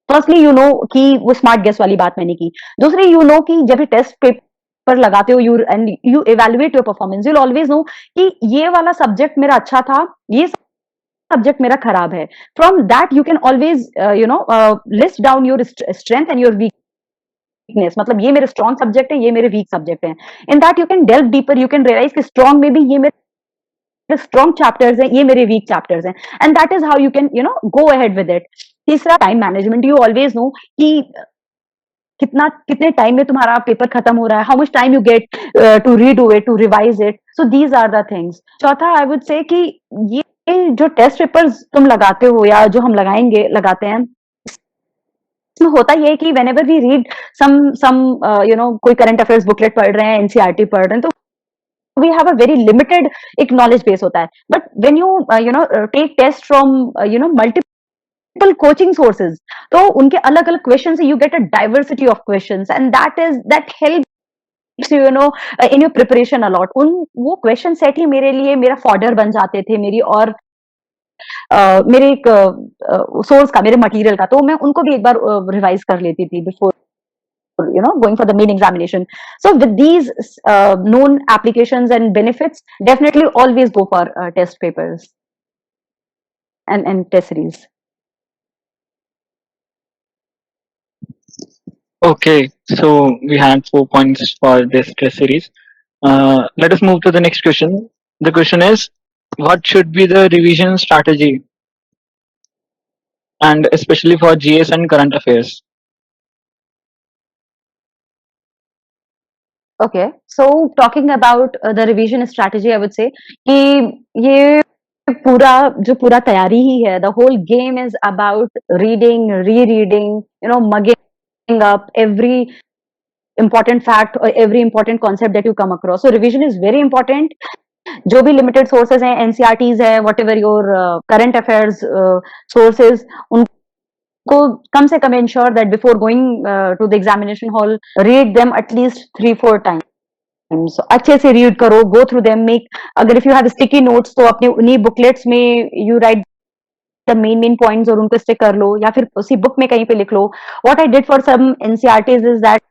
फर्स्टली यू नो कि वो स्मार्ट गेस वाली बात मैंने की. दूसरी यू नो कि जब भी टेस्ट पेपर लगाते हो you and you evaluate your performance, you always know कि ये वाला सब्जेक्ट मेरा अच्छा था, ये सब्जेक्ट मेरा खराब है. From that you can always list down your strength and your weakness. मतलब ये मेरे स्ट्रॉन्ग सब्जेक्ट है, ये मेरे वीक सब्जेक्ट है. In that you can delve deeper, you can realise कि स्ट्रॉन्ग में भी ये मेरे स्ट्रॉन्ग चैप्टर्स हैं, ये मेरे वीक चैप्टर्स हैं. And that is how you can go ahead with it. तीसरा time management. You always know कि कितने टाइम में तुम्हारा पेपर खत्म हो रहा है, how much time you get to redo it, to revise it. So these are the things. चौथा आई वुड से कि ये जो टेस्ट पेपर्स तुम लगाते हो या जो हम लगाते हैं, इसमें होता ये है कि whenever we read some कोई करंट अफेयर्स बुकलेट पढ़ रहे हैं, एनसीईआरटी पढ़ रहे हैं, तो we have a very limited एक knowledge base होता है. But when you take test from multiple coaching sources, तो उनके अलग अलग क्वेश्चन से you get a diversity of questions and that helps in your preparation a lot. वो question set ही मेरे लिए मेरा फॉर्डर बन जाते थे, मेरी और मेरे एक सोर्स का, मेरे मटेरियल का. तो मैं उनको भी एक बार रिवाइज कर लेती थी before going for the main examination. So with these known applications and benefits, definitely always go for test papers and test series. Okay, so we had 4 points for this test series. Let us move to the next question. The question is, what should be the revision strategy, and especially for GS and current affairs? Okay, so talking about the revision strategy, I would say कि ये पूरा तैयारी ही है. The whole game is about reading, rereading, mugging up every important fact or every important concept that you come across. So revision is very important. जो भी limited sources हैं, NCERTs है, whatever your current affairs sources, उनको कम से कम ensure that before going to the examination hall, read them at least 3-4 times. अच्छे से रीड करो, गो थ्रू देम. मेक, अगर if you have sticky notes तो अपने उन्हीं बुकलेट्स में you write the main points और उनको स्टिक कर लो, या फिर उसी बुक में कहीं पे लिख लो. What I did for some NCERTs is that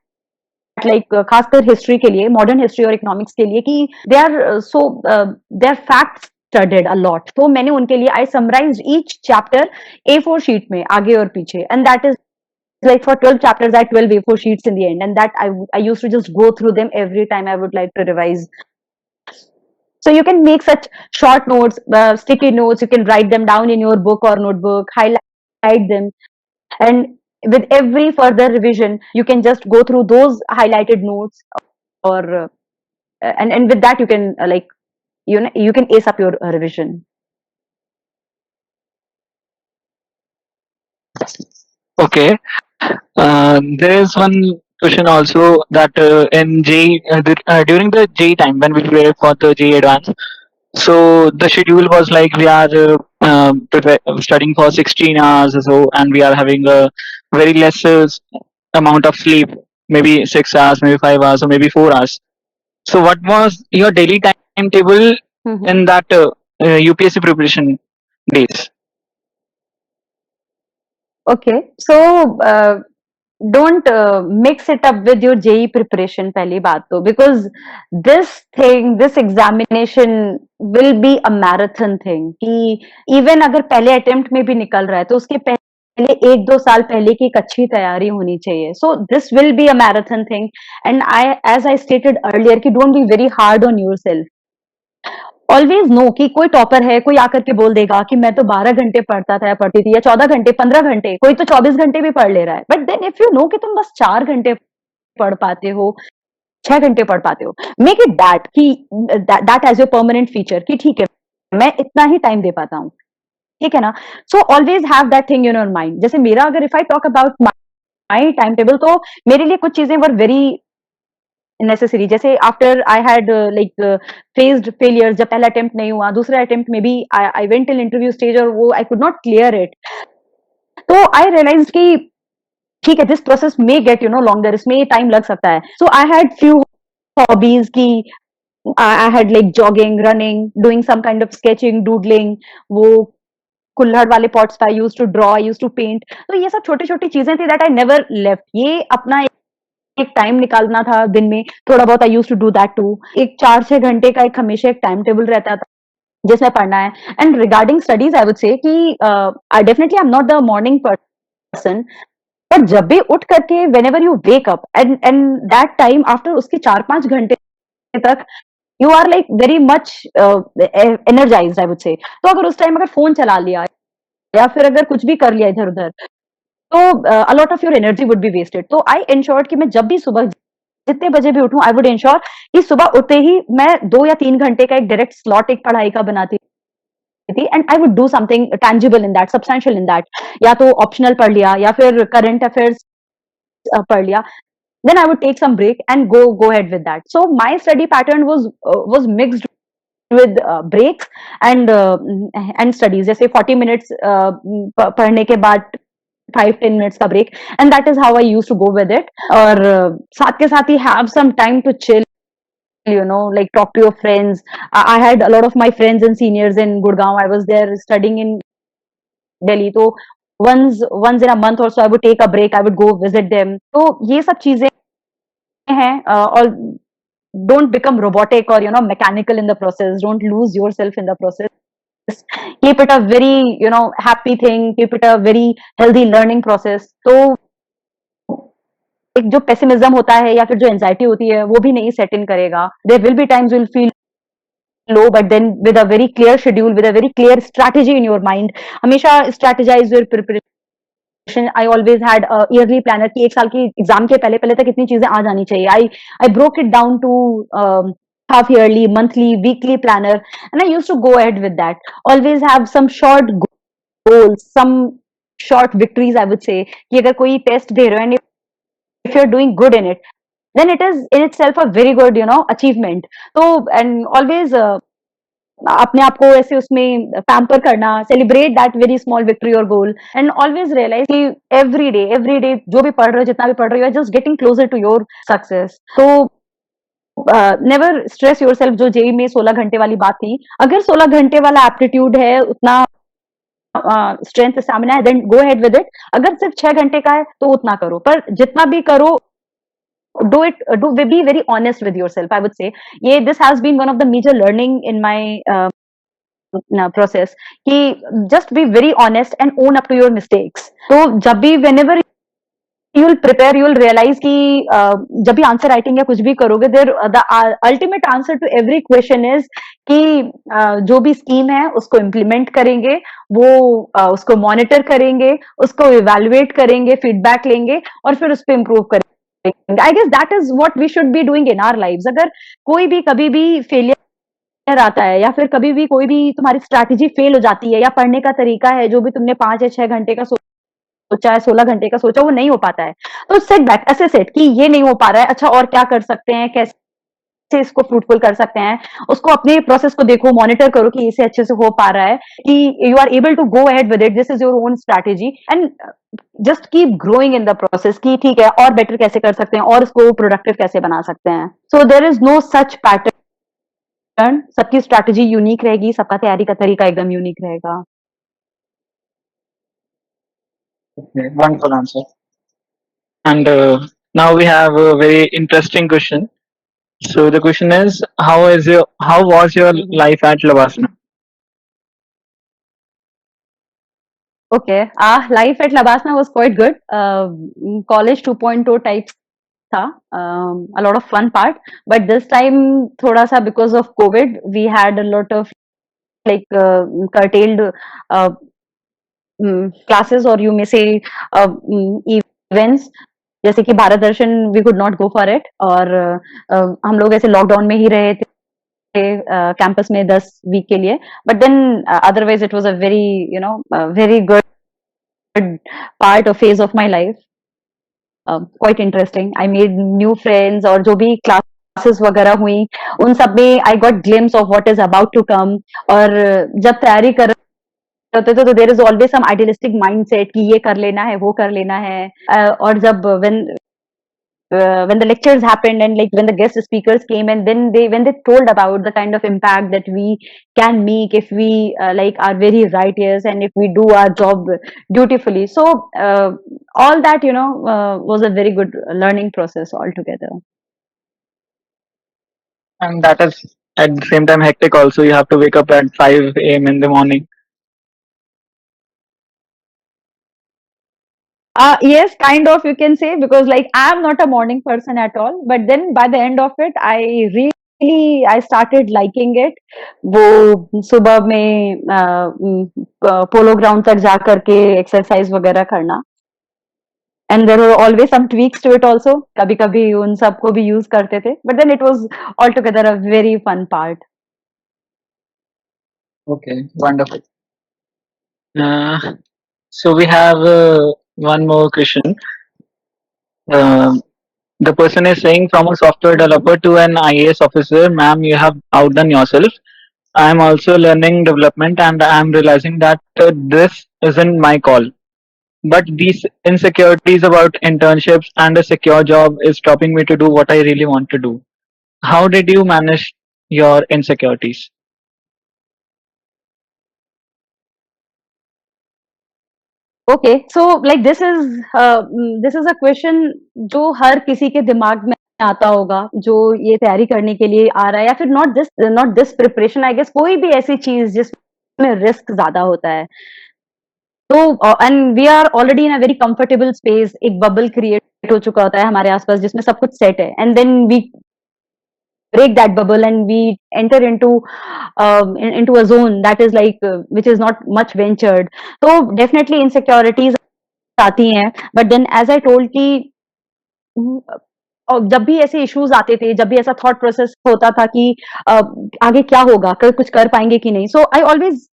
like खासकर हिस्ट्री के लिए, मॉडर्न हिस्ट्री और इकोनॉमिक्स के लिए, कि they are fact studied a lot. तो मैंने उनके लिए I summarised each chapter A4 sheet में आगे और पीछे, and that is like for 12 chapters I had 12 A4 sheets in the end, and that I used to just go through them every time I would like to revise. So you can make such short notes, sticky notes, you can write them down in your book or notebook, highlight them, and with every further revision you can just go through those highlighted notes, or and with that you can you can ace up your revision. Okay, there is one question also that in during the JEE time when we prepare for the JEE Advanced, so the schedule was like we are studying for 16 hours or so, and we are having a very less amount of sleep, maybe 6 hours, maybe 5 hours, or maybe 4 hours. So what was your daily timetable in that UPSC preparation days? Okay, so don't mix it up with your JEE preparation, पहली बात तो, because this examination will be a marathon thing. कि even अगर पहले attempt में भी निकल रहा है तो उसके पहले 1-2 साल पहले की एक अच्छी तैयारी होनी चाहिए. So this will be a marathon thing, and as I stated earlier कि don't be very hard on yourself. Always know कि कोई टॉपर है, कोई आकर के बोल देगा कि मैं तो 12 घंटे पढ़ता था या पढ़ती थी, या 14 घंटे, 15 घंटे, कोई तो 24 घंटे भी पढ़ ले रहा है. But then if you know कि तुम बस 4 घंटे पढ़ पाते हो, 6 घंटे पढ़ पाते हो, make it that as your permanent feature कि ठीक है मैं इतना ही टाइम दे पाता हूँ. ठीक है ना? So always have that thing in your mind. जैसे मेरा अगर if I talk about my time table, तो मेरे लिए कुछ चीजें वर वेरी नेसेसरी। जैसे after I had like faced failure, जब पहला अटेम्प्ट नहीं हुआ, दूसरा अटेम्प्ट में भी I went till interview stage और वो I could not clear it, तो आई रियलाइज कि ठीक है, this process may gate longer, इसमें टाइम लग सकता है। So I had few hobbies की I had like jogging, running, doing some kind of sketching, doodling, वो कुल्हड़ वाले पॉट्स पे I used to draw, I used to paint. तो ये सब छोटी-छोटी चीजें थी दैट आई नेवर लेफ्ट। ये अपना एक टाइम निकालना था दिन में, थोड़ा बहुत I used to do that too. एक 4-6 घंटे का एक हमेशा एक टाइम टेबल रहता था जिसमें पढ़ना है। And regarding studies I would say कि I definitely I am not the morning person, but जब भी उठ करके whenever you wake up and that time after उसके 4-5 घंटे तक you are like very much energised I would say. तो अगर उस टाइम अगर फोन चला लिया या फिर अगर कुछ भी कर लिया इधर उधर, तो a lot of your energy would be wasted. तो आई एंश्योर्ड कि मैं जब भी सुबह जितने बजे भी उठूं, आई वुड एंश्योर कि सुबह उठते ही मैं 2 या 3 घंटे का एक डायरेक्ट स्लॉट एक पढ़ाई का बनाती थी, and I would do something tangible in that, substantial in that. या तो ऑप्शनल पढ़ लिया या फिर करंट अफेयर्स पढ़ लिया, then I would take some break and go ahead with that. So my study pattern was mixed with breaks and studies. जैसे 40 minutes पढ़ने के बाद 5-10 minutes का break, and that is how I used to go with it. और साथ के साथ ही have some time to chill, like talk to your friends. I had a lot of my friends and seniors in Gurgaon. I was there studying in Delhi, तो once in a month or so I would take a break, I would go visit them. तो ये सब चीजें हैं, और don't become robotic or mechanical in the process, don't lose yourself in the process, keep it a very happy thing, keep it a very healthy learning process. तो एक जो pessimism होता है या फिर जो एंजाइटी होती है वो भी नहीं सेट इन करेगा। There will be times will feel low, but then with a very clear schedule, with a very clear strategy in your mind, हमेशा strategize your preparation. I always had a yearly planner कि एक साल की exam के पहले पहले तक इतनी चीजें आ जानी चाहिए। I broke it down to half yearly, monthly, weekly planner, and I used to go ahead with that. Always have some short goals, some short victories, I would say, कि अगर कोई टेस्ट दे रहे हो and if you're doing good in it, then it is in itself a very good achievement. तो and always अपने आप को ऐसे उसमें पैम्पर करना, celebrate that very small victory और गोल, एंड ऑलवेज रियलाइज कि एवरी डे जो भी पढ़ रहे हो, जितना भी पढ़ रहे हो, just getting closer to your success. तो नेवर स्ट्रेस योर सेल्फ। जो जेई में 16 घंटे वाली बात थी, अगर 16 घंटे वाला एप्टीट्यूड है, उतना स्ट्रेंथ स्टैमिना है, then go head with it. अगर सिर्फ 6 घंटे का है तो उतना करो, पर जितना भी करो, do be very honest with yourself, I would say. ये this has been one of the major learning in my process कि just be very honest and own up to your mistakes. तो जब भी whenever you will prepare, you will realize कि जब भी answer writing या कुछ भी करोगे, देर the ultimate answer to every question is कि जो भी स्कीम है उसको इम्प्लीमेंट करेंगे, वो उसको मॉनिटर करेंगे, उसको इवेल्युएट करेंगे, फीडबैक लेंगे और फिर उस पर इम्प्रूव करेंगे। I guess that is what we should be doing in our lives. अगर कोई भी कभी भी फेलियर आता है या फिर कभी भी कोई भी तुम्हारी स्ट्रैटेजी फेल हो जाती है, या पढ़ने का तरीका है जो भी तुमने 5 या 6 घंटे का सोचा है, 16 घंटे का सोचा, वो नहीं हो पाता है, तो सेट बैक, असेस इट कि ये नहीं हो पा रहा है, अच्छा और क्या कर सकते हैं, कैसे इसको फ्रूटफुल कर सकते हैं। उसको अपने प्रोसेस को देखो, मॉनिटर करो कि इसे अच्छे से हो पा रहा है, कि you are able to go ahead with it, this is your own strategy, and just keep growing in the process कि ठीक है और बेटर कैसे कर सकते हैं और इसको प्रोडक्टिव कैसे बना सकते हैं। So there is no such pattern, सबकी स्ट्रैटेजी यूनिक रहेगी, सबका तैयारी का तरीका एकदम यूनिक रहेगा। Okay, wonderful answer. And now we have a very interesting question. So the question is, how was your life at Lavasana? Okay, life at Labasna was quite good. College 2.0 types था, a lot of fun part, but this time थोड़ा सा because of COVID we had a lot of like curtailed classes, or you may say events, जैसे कि भारत दर्शन we could not go for it, और हम लोग ऐसे lockdown में ही रहे थे, कैंपस में 10 वीक के लिए, but then otherwise it was a very very good part और phase of my life, quite interesting. I made new friends, और जो भी क्लासेस वगैरह हुई उन सब में I got glimpse of what is about to come. और जब तैयारी कर होते थे तो there is always some idealistic mindset कि ये कर लेना है, वो कर लेना है। और जब when the lectures happened and like when the guest speakers came, and then when they told about the kind of impact that we can make if we like are very righteous and if we do our job dutifully, so all that was a very good learning process altogether. And that is at the same time hectic also. You have to wake up at 5 a.m. in the morning. Yes, kind of, you can say, because like I am not a morning person at all. But then by the end of it, I started liking it. वो सुबह में polo ground तक जा करके exercise वगैरह करना, and there were always some tweaks to it also. कभी कभी उन सबको भी यूज करते थे, but then it was all together a very fun part. Okay, wonderful. Uh, so we have one more question. Um the person is saying, from a software developer to an IAS officer, ma'am, you have outdone yourself. I am also learning development and I am realizing that this isn't my call. But these insecurities about internships and a secure job is stopping me to do what I really want to do. How did you manage your insecurities? Okay, so like this is a question जो हर किसी के दिमाग में आता होगा, जो ये तैयारी करने के लिए आ रहा है, या फिर not this preparation, I guess कोई भी ऐसी चीज जिसमें रिस्क ज्यादा होता है। तो and we are already in a very comfortable space, एक बबल क्रिएट हो चुका होता है हमारे आसपास जिसमें सब कुछ सेट है, and then we break that bubble and we enter into a zone that is like which is not much ventured. So definitely insecurities आती हैं, but then as I told कि और जब भी ऐसे इश्यूज आते थे, जब भी ऐसा थॉट प्रोसेस होता था कि आगे क्या होगा, कुछ कर पाएंगे कि नहीं, so I always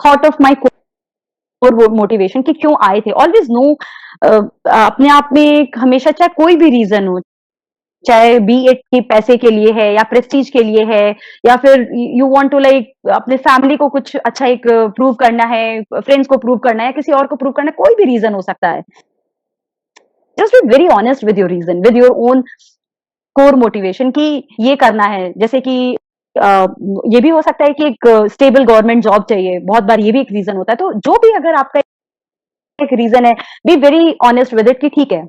thought of my core motivation कि क्यों आए थे। ऑलवेज नो अपने आप में हमेशा, चाहे कोई भी रीजन हो, चाहे बी इट कि पैसे के लिए है या प्रेस्टीज के लिए है, या फिर यू वांट टू लाइक अपने फैमिली को कुछ अच्छा एक प्रूव करना है, फ्रेंड्स को प्रूव करना है, किसी और को प्रूव करना है, कोई भी रीजन हो सकता है। Just be very honest with your reason, with your own core motivation कि ये करना है। जैसे कि ये भी हो सकता है कि एक स्टेबल गवर्नमेंट जॉब चाहिए, बहुत बार ये भी एक रीजन होता है। तो जो भी अगर आपका एक रीजन है, B very honest with it कि ठीक है,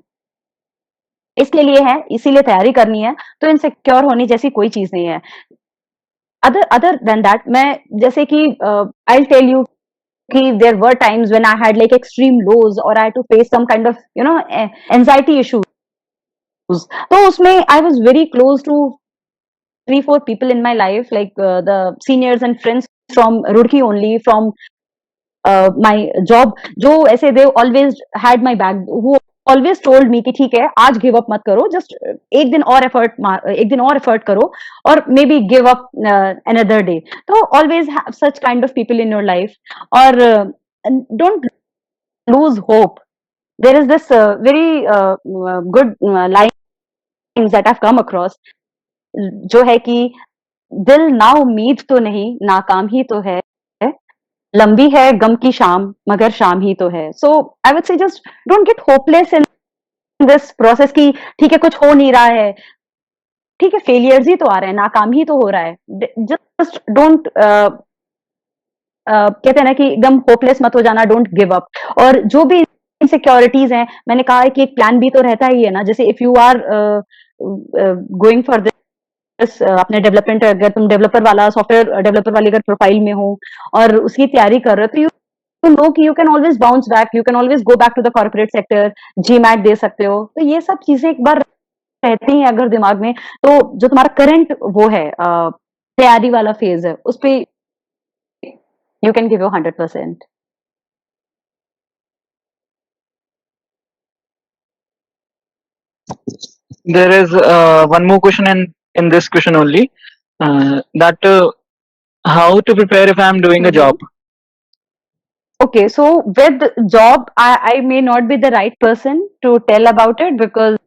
इसके लिए है, इसीलिए तैयारी करनी है, तो इनसिक्योर होने जैसी कोई चीज नहीं है। अदर देन दैट, मैं जैसे कि आई टेल यू कि there were times when I had like extreme lows और I had to face some kind of anxiety issues. तो उसमें I was very close to 3-4 people in my life, like the seniors and friends from Roorkee only, from my job, जो ऐसे they always had my back, who always told me कि ठीक है, आज give up मत करो, just एक दिन और effort करो, और maybe give up another day। तो always have such kind of people in your life, और don't lose hope। There is this very good lines that I've come across, जो है कि दिल ना उम्मीद तो नहीं, नाकाम ही तो है, लंबी है गम की शाम मगर शाम ही तो है। So I would say just don't get hopeless in this process कि ठीक है, कुछ हो नहीं रहा है, ठीक है, फेलियर्स ही तो आ रहे हैं, नाकाम ही तो हो रहा है, जस्ट डोंट कहते हैं ना कि एकदम होपलेस मत हो जाना, डोंट गिव अप। और जो भी इनसिक्योरिटीज हैं, मैंने कहा है कि एक प्लान भी तो रहता ही है ना। जैसे if you are going for अपने डेवलपमेंट, अगर तुम डेवलपर वाला, सॉफ्टवेयर डेवलपर वाली अगर प्रोफाइल में हो और उसकी तैयारी कर रहे हो, तो यू नो कि you can always bounce back, you can always go back to the corporate sector, GMAT दे सकते हो। तो ये सब चीजें एक बार रहती हैं अगर दिमाग में, तो जो तुम्हारा करंट वो है तैयारी वाला फेज है, उस पे you can give your 100%। There is one more question in this question only. that how to prepare if I'm doing a job. Okay, so with job, I may not be the right person to tell about it because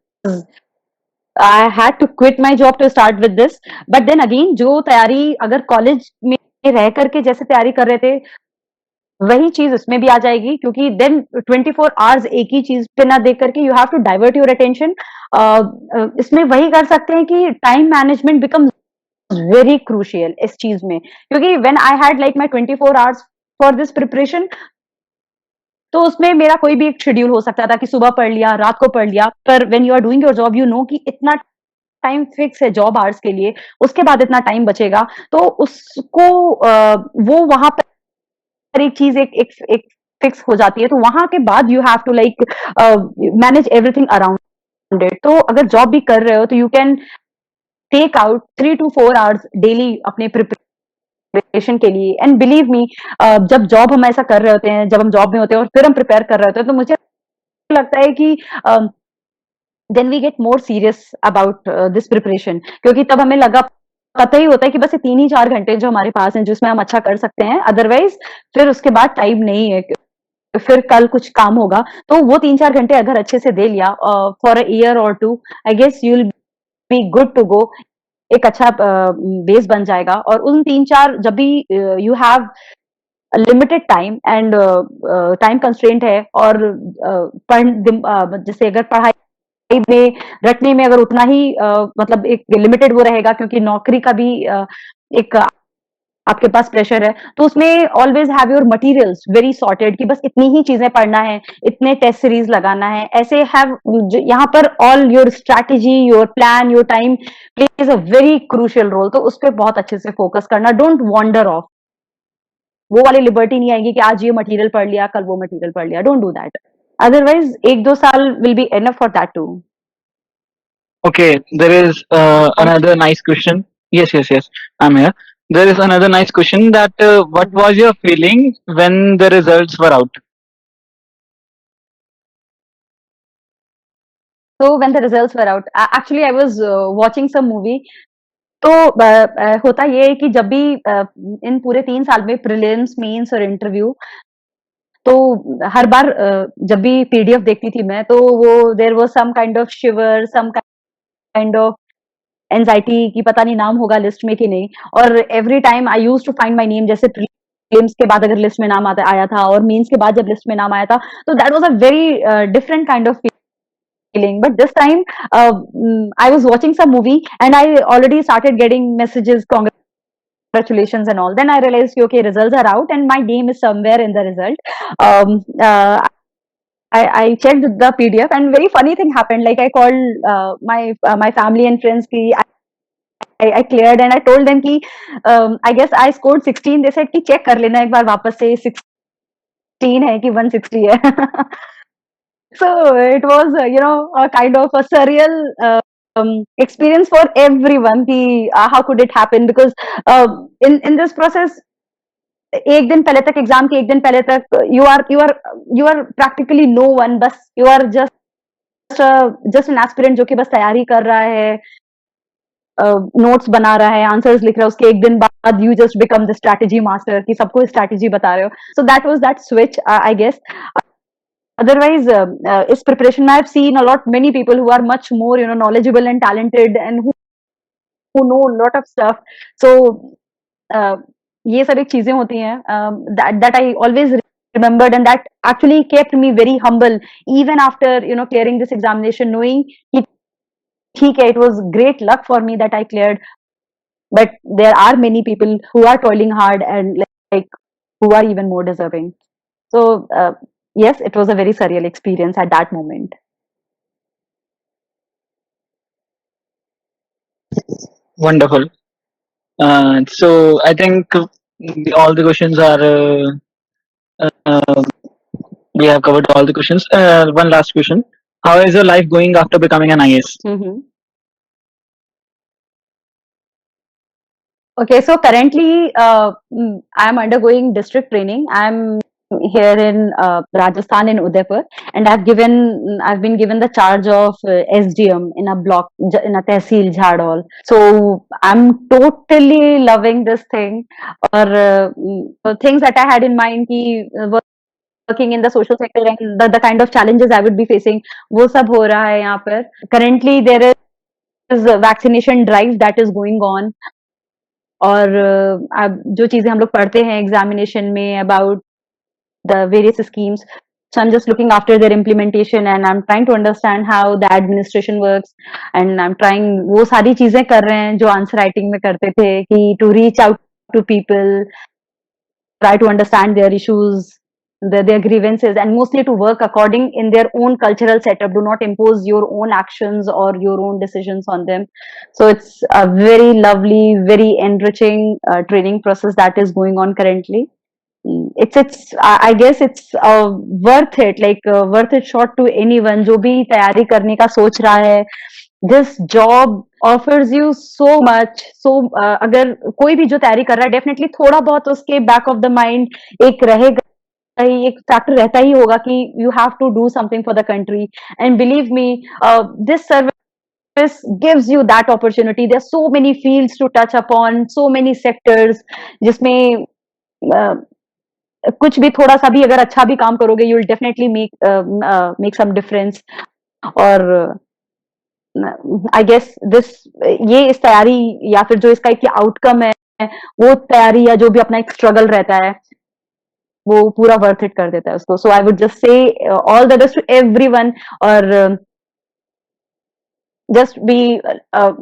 I had to quit my job to start with this. But then again, जो तैयारी अगर college में रह करके जैसे तैयारी कर रहे थे, वही चीज उसमें भी आ जाएगी क्योंकि देन 24 आवर्स एक ही चीज पे ना देख करके you have to divert your attention. इसमें वही कर सकते हैं कि time management becomes very crucial इस चीज में, क्योंकि when I had like my 24 hours for this preparation, तो उसमें मेरा कोई भी एक शेड्यूल हो सकता था कि सुबह पढ़ लिया, रात को पढ़ लिया। पर when you are doing your job, you know कि इतना टाइम फिक्स है जॉब आवर्स के लिए, उसके बाद इतना टाइम बचेगा, तो उसको वो वहां पर एक चीज एक फिक्स हो जाती है, तो वहां के बाद you have to like manage everything around it. तो अगर जॉब भी कर रहे हो तो you can take out 3 to 4 hours daily अपने प्रिपरेशन के लिए। एंड बिलीव मी, जब जॉब हम ऐसा कर रहे होते हैं, जब हम जॉब में होते हैं और फिर हम प्रिपेयर कर रहे होते हैं, तो मुझे लगता है कि then we get more serious about this preparation, क्योंकि तब हमें लगा पता ही होता है कि बस ये 3 ही 4 घंटे जो हमारे पास हैं जिसमें हम अच्छा कर सकते हैं, अदरवाइज फिर उसके बाद टाइम नहीं है, फिर कल कुछ काम होगा। तो वो 3 4 घंटे अगर अच्छे से दे लिया फॉर अ ईयर और two, I guess you will be good to go. एक अच्छा बेस बन जाएगा। और उन 3 4 जब भी you have limited time and time constraint है, और जैसे अगर पढ़ाई में रटने में अगर उतना ही मतलब एक लिमिटेड वो रहेगा, क्योंकि नौकरी का भी एक आपके पास प्रेशर है, तो उसमें always have your materials very sorted कि बस इतनी ही चीजें पढ़ना है, इतने टेस्ट सीरीज लगाना है, ऐसे हैव यहाँ पर all your strategy, your plan, your time plays a very crucial role. तो उस पर बहुत अच्छे से फोकस करना, डोंट वॉन्डर ऑफ। वो वाली लिबर्टी नहीं आएगी कि आज ये मटेरियल पढ़ लिया, कल वो मटेरियल पढ़ लिया, डोंट डू दैट। अदरवाइज 1 2 साल will be enough for that too. Okay, there is another nice question. Yes, yes, yes. I'm here. There is another nice question that what was your feeling when the results were out? So when the results were out, actually I was watching some movie। तो होता ये है कि जब भी इन पूरे 3 साल में प्रीलिम्स, मेंस और इंटरव्यू, तो हर बार जब भी पीडीएफ देखती थी मैं, तो वो there was some kind of shiver, some kind of anxiety कि पता नहीं नाम होगा लिस्ट में कि नहीं। और every time I used to find my name, जैसे प्रीलिम्स के बाद अगर लिस्ट में नाम आता आया था और मेंस के बाद जब लिस्ट में नाम आया था, तो that was a very different kind of feeling। But this time, I was watching some movie and I already started getting messages, congratulations and all. Then I realized, okay, results are out and my name is somewhere in the result. Um, uh, I checked the PDF and very funny thing happened. Like I called my family and friends. Ki I cleared and I told them कि I guess I scored 16. They said कि check कर लेना एक बार वापस से 16 है कि 160 है। So it was, a kind of a surreal experience for everyone. कि how could it happen? Because in this process, एक दिन पहले तक एग्जाम के एक दिन पहले तक you are practically no one। बस you are just an aspirant जो कि बस तैयारी कर रहा है, नोट्स बना रहा है, आंसर्स लिख रहा है। उसके एक दिन बाद you just become the strategy master कि सबको स्ट्रैटेजी बता रहे हो। So that was that switch, I guess. Otherwise, is preparation, I've seen a lot many people who are much more knowledgeable and talented and who know a lot of stuff। So uh, ये सब एक चीजें होती हैं that I always remembered, and that actually kept me very humble even after clearing this examination, knowing कि ठीक है, it was great luck for me that I cleared, but there are many people who are toiling hard and like who are even more deserving। So yes, it was a very surreal experience at that moment। Wonderful. So I think all the questions are we have covered all the questions. One last question: how is your life going after becoming an IAS? Okay, so currently I am undergoing district training। I'm here in Rajasthan in Udaipur, and I've been given the charge of SDM in a block in a tehsil Jhadol. So I'm totally loving this thing. Or things that I had in mind ki working in the social sector and the kind of challenges I would be facing, वो सब हो रहा है यहाँ पर. Currently there is a vaccination drive that is going on. और अब जो चीजें हम लोग पढ़ते हैं एग्जामिनेशन में about the various schemes. So I'm just looking after their implementation and I'm trying to understand how the administration works and I'm trying वो सारी चीजें कर रहे हैं जो आंसर राइटिंग में करते थे कि to reach out to people, try to understand their issues, their grievances, and mostly to work according in their own cultural setup. Do not impose your own actions or your own decisions on them. So it's a very lovely, very enriching training process that is going on currently. It's I guess it's worth it, like worth it shot to anyone जो भी तैयारी करने का सोच रहा है. This job offers you so much. So अगर कोई भी जो तैयारी कर रहा है definitely थोड़ा बहुत उसके back of the mind एक रहेगा ही, एक फैक्टर रहता ही होगा कि you have to do something for the country. And believe me, this service gives you that opportunity. There are so many fields to touch upon, so many sectors जिसमें कुछ भी थोड़ा सा भी अगर अच्छा भी काम करोगे you will definitely make some difference. और आई गेस दिस ये इस तैयारी या फिर जो इसका एक आउटकम है वो तैयारी या जो भी अपना एक स्ट्रगल रहता है वो पूरा वर्थ इट कर देता है उसको. So I would just say all the best to everyone. और just be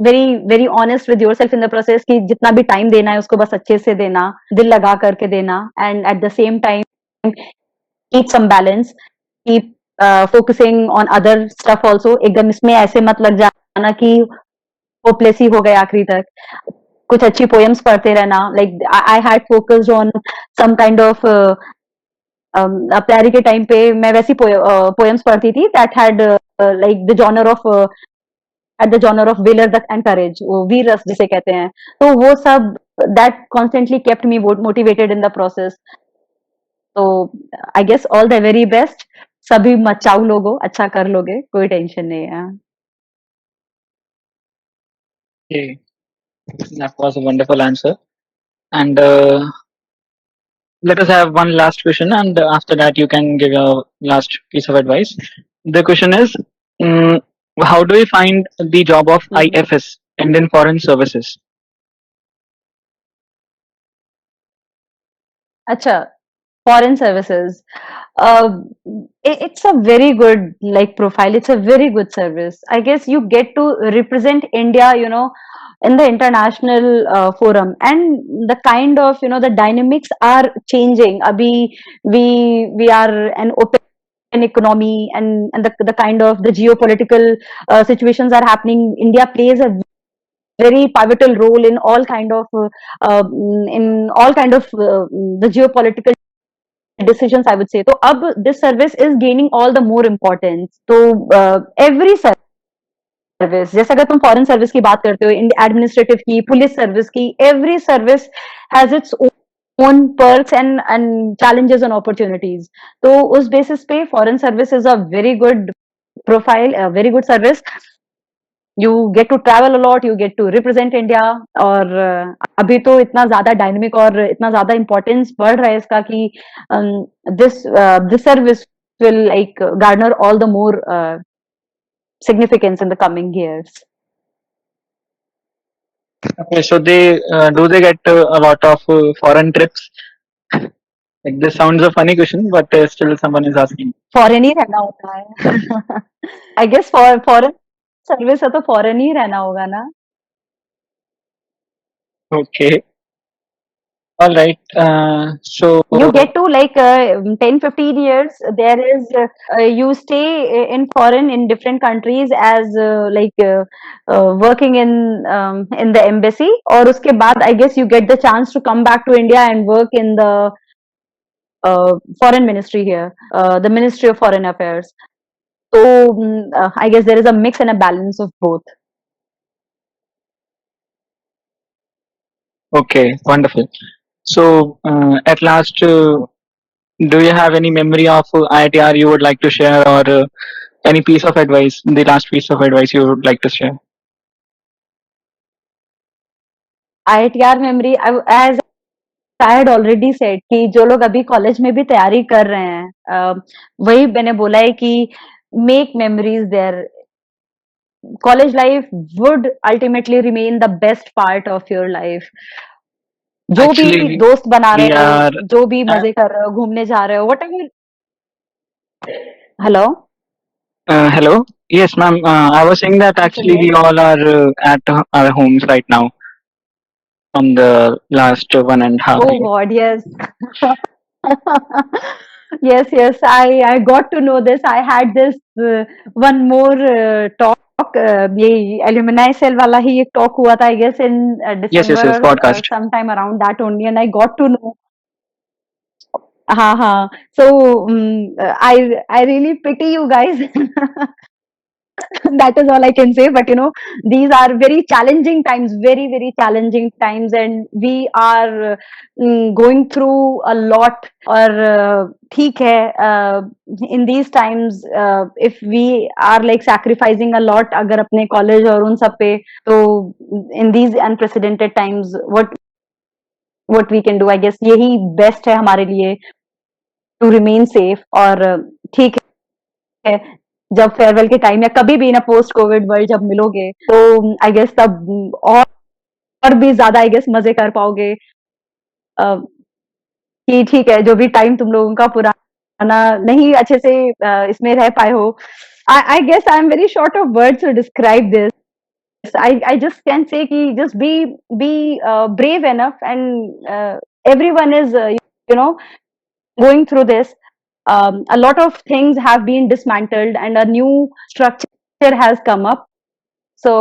very very honest with yourself in the process कि जितना भी टाइम देना है उसको बस अच्छे से देना, दिल लगा करके देना. And at the same time keep some balance, keep focusing on other stuff also. एकदम इसमें ऐसे मत लग जाना कि होपलेस ही हो गए आखिरी तक. कुछ अच्छी पोएम्स पढ़ते रहना. Like I had focused on some kind of तैयारी के टाइम पे मैं वैसी पोएम्स पढ़ती थी that had like the genre of at the genre of valour and courage, वो वीर रस जिसे कहते हैं. तो वो सब that constantly kept me motivated in the process. तो I guess all the very best. सभी मचाऊ लोगो, अच्छा कर लोगे, कोई टेंशन नहीं है. Okay, that was a wonderful answer. And let us have one last question, and after that, you can give your last piece of advice. The question is, mm, how do we find the job of IFS, Indian Foreign Services? अच्छा, foreign services. Uh, it's a very good like profile. It's a very good service. I guess you get to represent India, you know, in the international forum, and the kind of the dynamics are changing. Abhi we are an open economy, and the kind of the geopolitical situations are happening. India plays a very pivotal role in all kind of the geopolitical decisions, I would say. तो अब this service is gaining all the more importance. तो every service, जैसे अगर तुम foreign service की बात करते हो, एडमिनिस्ट्रेटिव की, पुलिस सर्विस की, every service has its own perks and challenges and opportunities. तो उस basis पे foreign service is a very good profile, a very good service. You get to travel a lot, you get to represent India. और अभी तो इतना ज्यादा dynamic और इतना ज्यादा इम्पोर्टेंस बढ़ रहा है इसका कि this service will like garner all the more significance in the coming years. Okay, so they do they get a lot of foreign trips? Like this sounds a funny question, but still someone is asking. Foreign ही रहना होता है. I guess foreign service है तो foreign ही रहना होगा ना. Okay, all right. So You get to like 10-15 years there is you stay in foreign in different countries as working in the embassy. और उसके बाद I guess you get the chance to come back to India and work in the foreign ministry here, the Ministry of Foreign Affairs. So I guess there is a mix and a balance of both. okay, wonderful. So at last, Do you have any memory of IITR you would like to share, or any piece of advice, the last piece of advice you would like to share? IITR memory, as I had already said कि जो लोग अभी college में भी तैयारी कर रहे हैं, वही मैंने बोला है कि make memories there. College life would ultimately remain the best part of your life. जो भी Actually, दोस्त बना we रहे हो, are. जो भी मजे कर रहे हो, घूमने जा रहे हो, what ever. Hello. Hello. Yes, ma'am. I was saying that actually सुनिए. we all are at our homes right now from the last 1.5 Oh years. God, yes. Yes, yes. I got to know this. I had this one more talk. ये alumni cell वाला ही एक talk हुआ था, I guess in Yes, yes, December yes. or Podcast. sometime around that only, and I got to know. हाँ हाँ. So I really pity you guys. That is all I can say. But these are very challenging times, very, very challenging times, and we are going through a lot. Or ठीक है, in these times, if we are like sacrificing a lot अगर अपने college और उन सब पे, तो in these unprecedented times, what we can do, I guess यही best है हमारे लिए, to remain safe. और ठीक है, जब फेयरवेल के टाइम या कभी भी ना पोस्ट कोविड वर्ल्ड जब मिलोगे, तो आई गेस तब और भी ज्यादा आई गेस मजे कर पाओगे. कि ठीक है, जो भी टाइम तुम लोगों का पुराना नहीं अच्छे से इसमें रह पाए हो. I guess I am very short of words to describe this. I just can say कि just be brave enough, and everyone is going through this. A lot of things have been dismantled and a new structure has come up. So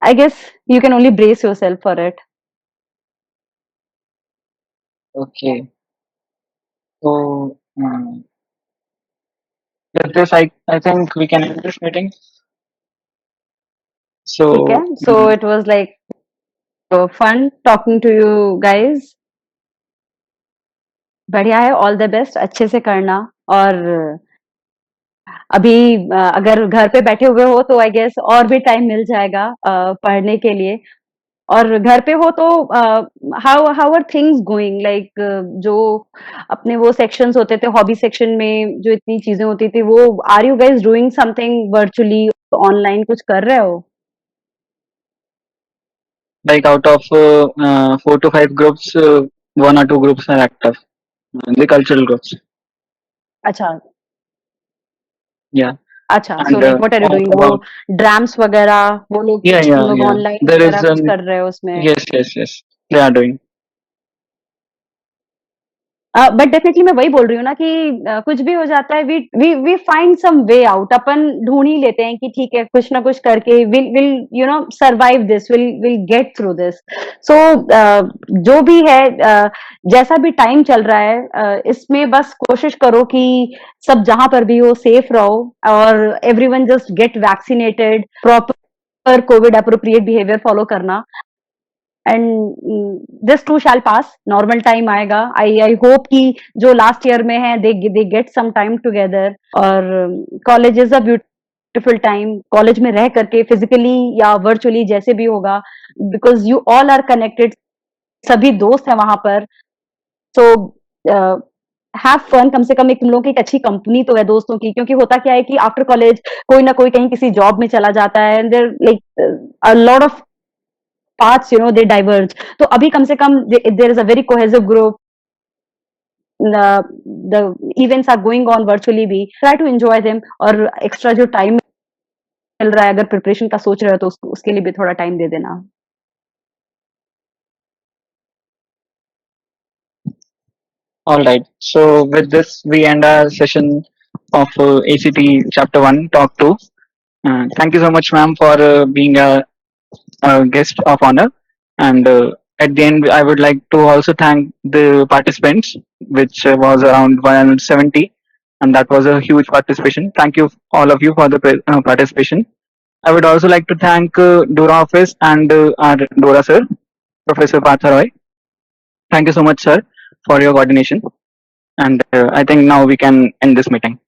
I guess you can only brace yourself for it. Okay. So with this, I think we can end this meeting. ठीक है. So So it was like fun talking to you guys. बढ़िया है. All the best. अच्छे से करना. और अभी अगर घर पे बैठे हुए हो तो आई गेस और भी टाइम मिल जाएगा पढ़ने के लिए. और घर पे हो तो how are things going, like जो अपने वो सेक्शंस होते थे हॉबी सेक्शन में, जो इतनी चीजें होती थी, वो are you guys doing something virtually, online कुछ कर रहे हो? like out of 4 to 5 groups, 1 or 2 groups are active. The cultural groups. अच्छा. Yeah. अच्छा. So And like what are you doing? वो about. ड्राम्स वगैरह वो लोग, Yeah, तुम yeah, लोग yeah. ऑनलाइन There वगैरह is कुछ कर रहे हो उसमें? yes, yes, yes. They are doing. But definitely मैं वही बोल रही हूँ ना कि कुछ भी हो जाता है, we find some way out. अपन ढूंढ ही लेते हैं कि ठीक है, कुछ ना कुछ करके will survive this, will get through this. So जो भी है, जैसा भी टाइम चल रहा है, इसमें बस कोशिश करो कि सब जहां पर भी हो सेफ रहो, और everyone just get vaccinated, proper COVID appropriate behaviour follow करना. And this too shall pass. Normal time आएगा. आई होप कि जो लास्ट ईयर में है they get some time together. और college is a beautiful time. College में रह करके फिजिकली या वर्चुअली जैसे भी होगा, because you all are connected, सभी दोस्त हैं वहां पर. So have fun. कम से कम एक तुम लोगों की एक अच्छी कंपनी तो है दोस्तों की, क्योंकि होता क्या है कि आफ्टर कॉलेज कोई ना कोई कहीं किसी जॉब में चला जाता है, and there like a lot of paths, they diverge. तो अभी कम से कम there is a very cohesive group. The events are going on virtually भी. Try to enjoy them. और extra जो time मिल रहा है, अगर preparation का सोच रहे हो तो उसके लिए भी थोड़ा time दे देना. All right. So with this, we end our session of ACT Chapter 1, Talk 2. Thank you so much, ma'am, for being a guest of honor. And at the end, I would like to also thank the participants, which was around 170, and that was a huge participation. Thank you, all of you, for the participation. I would also like to thank Dora office and our Dora sir, Professor Partha Roy. Thank you so much, sir, for your coordination. And I think now we can end this meeting.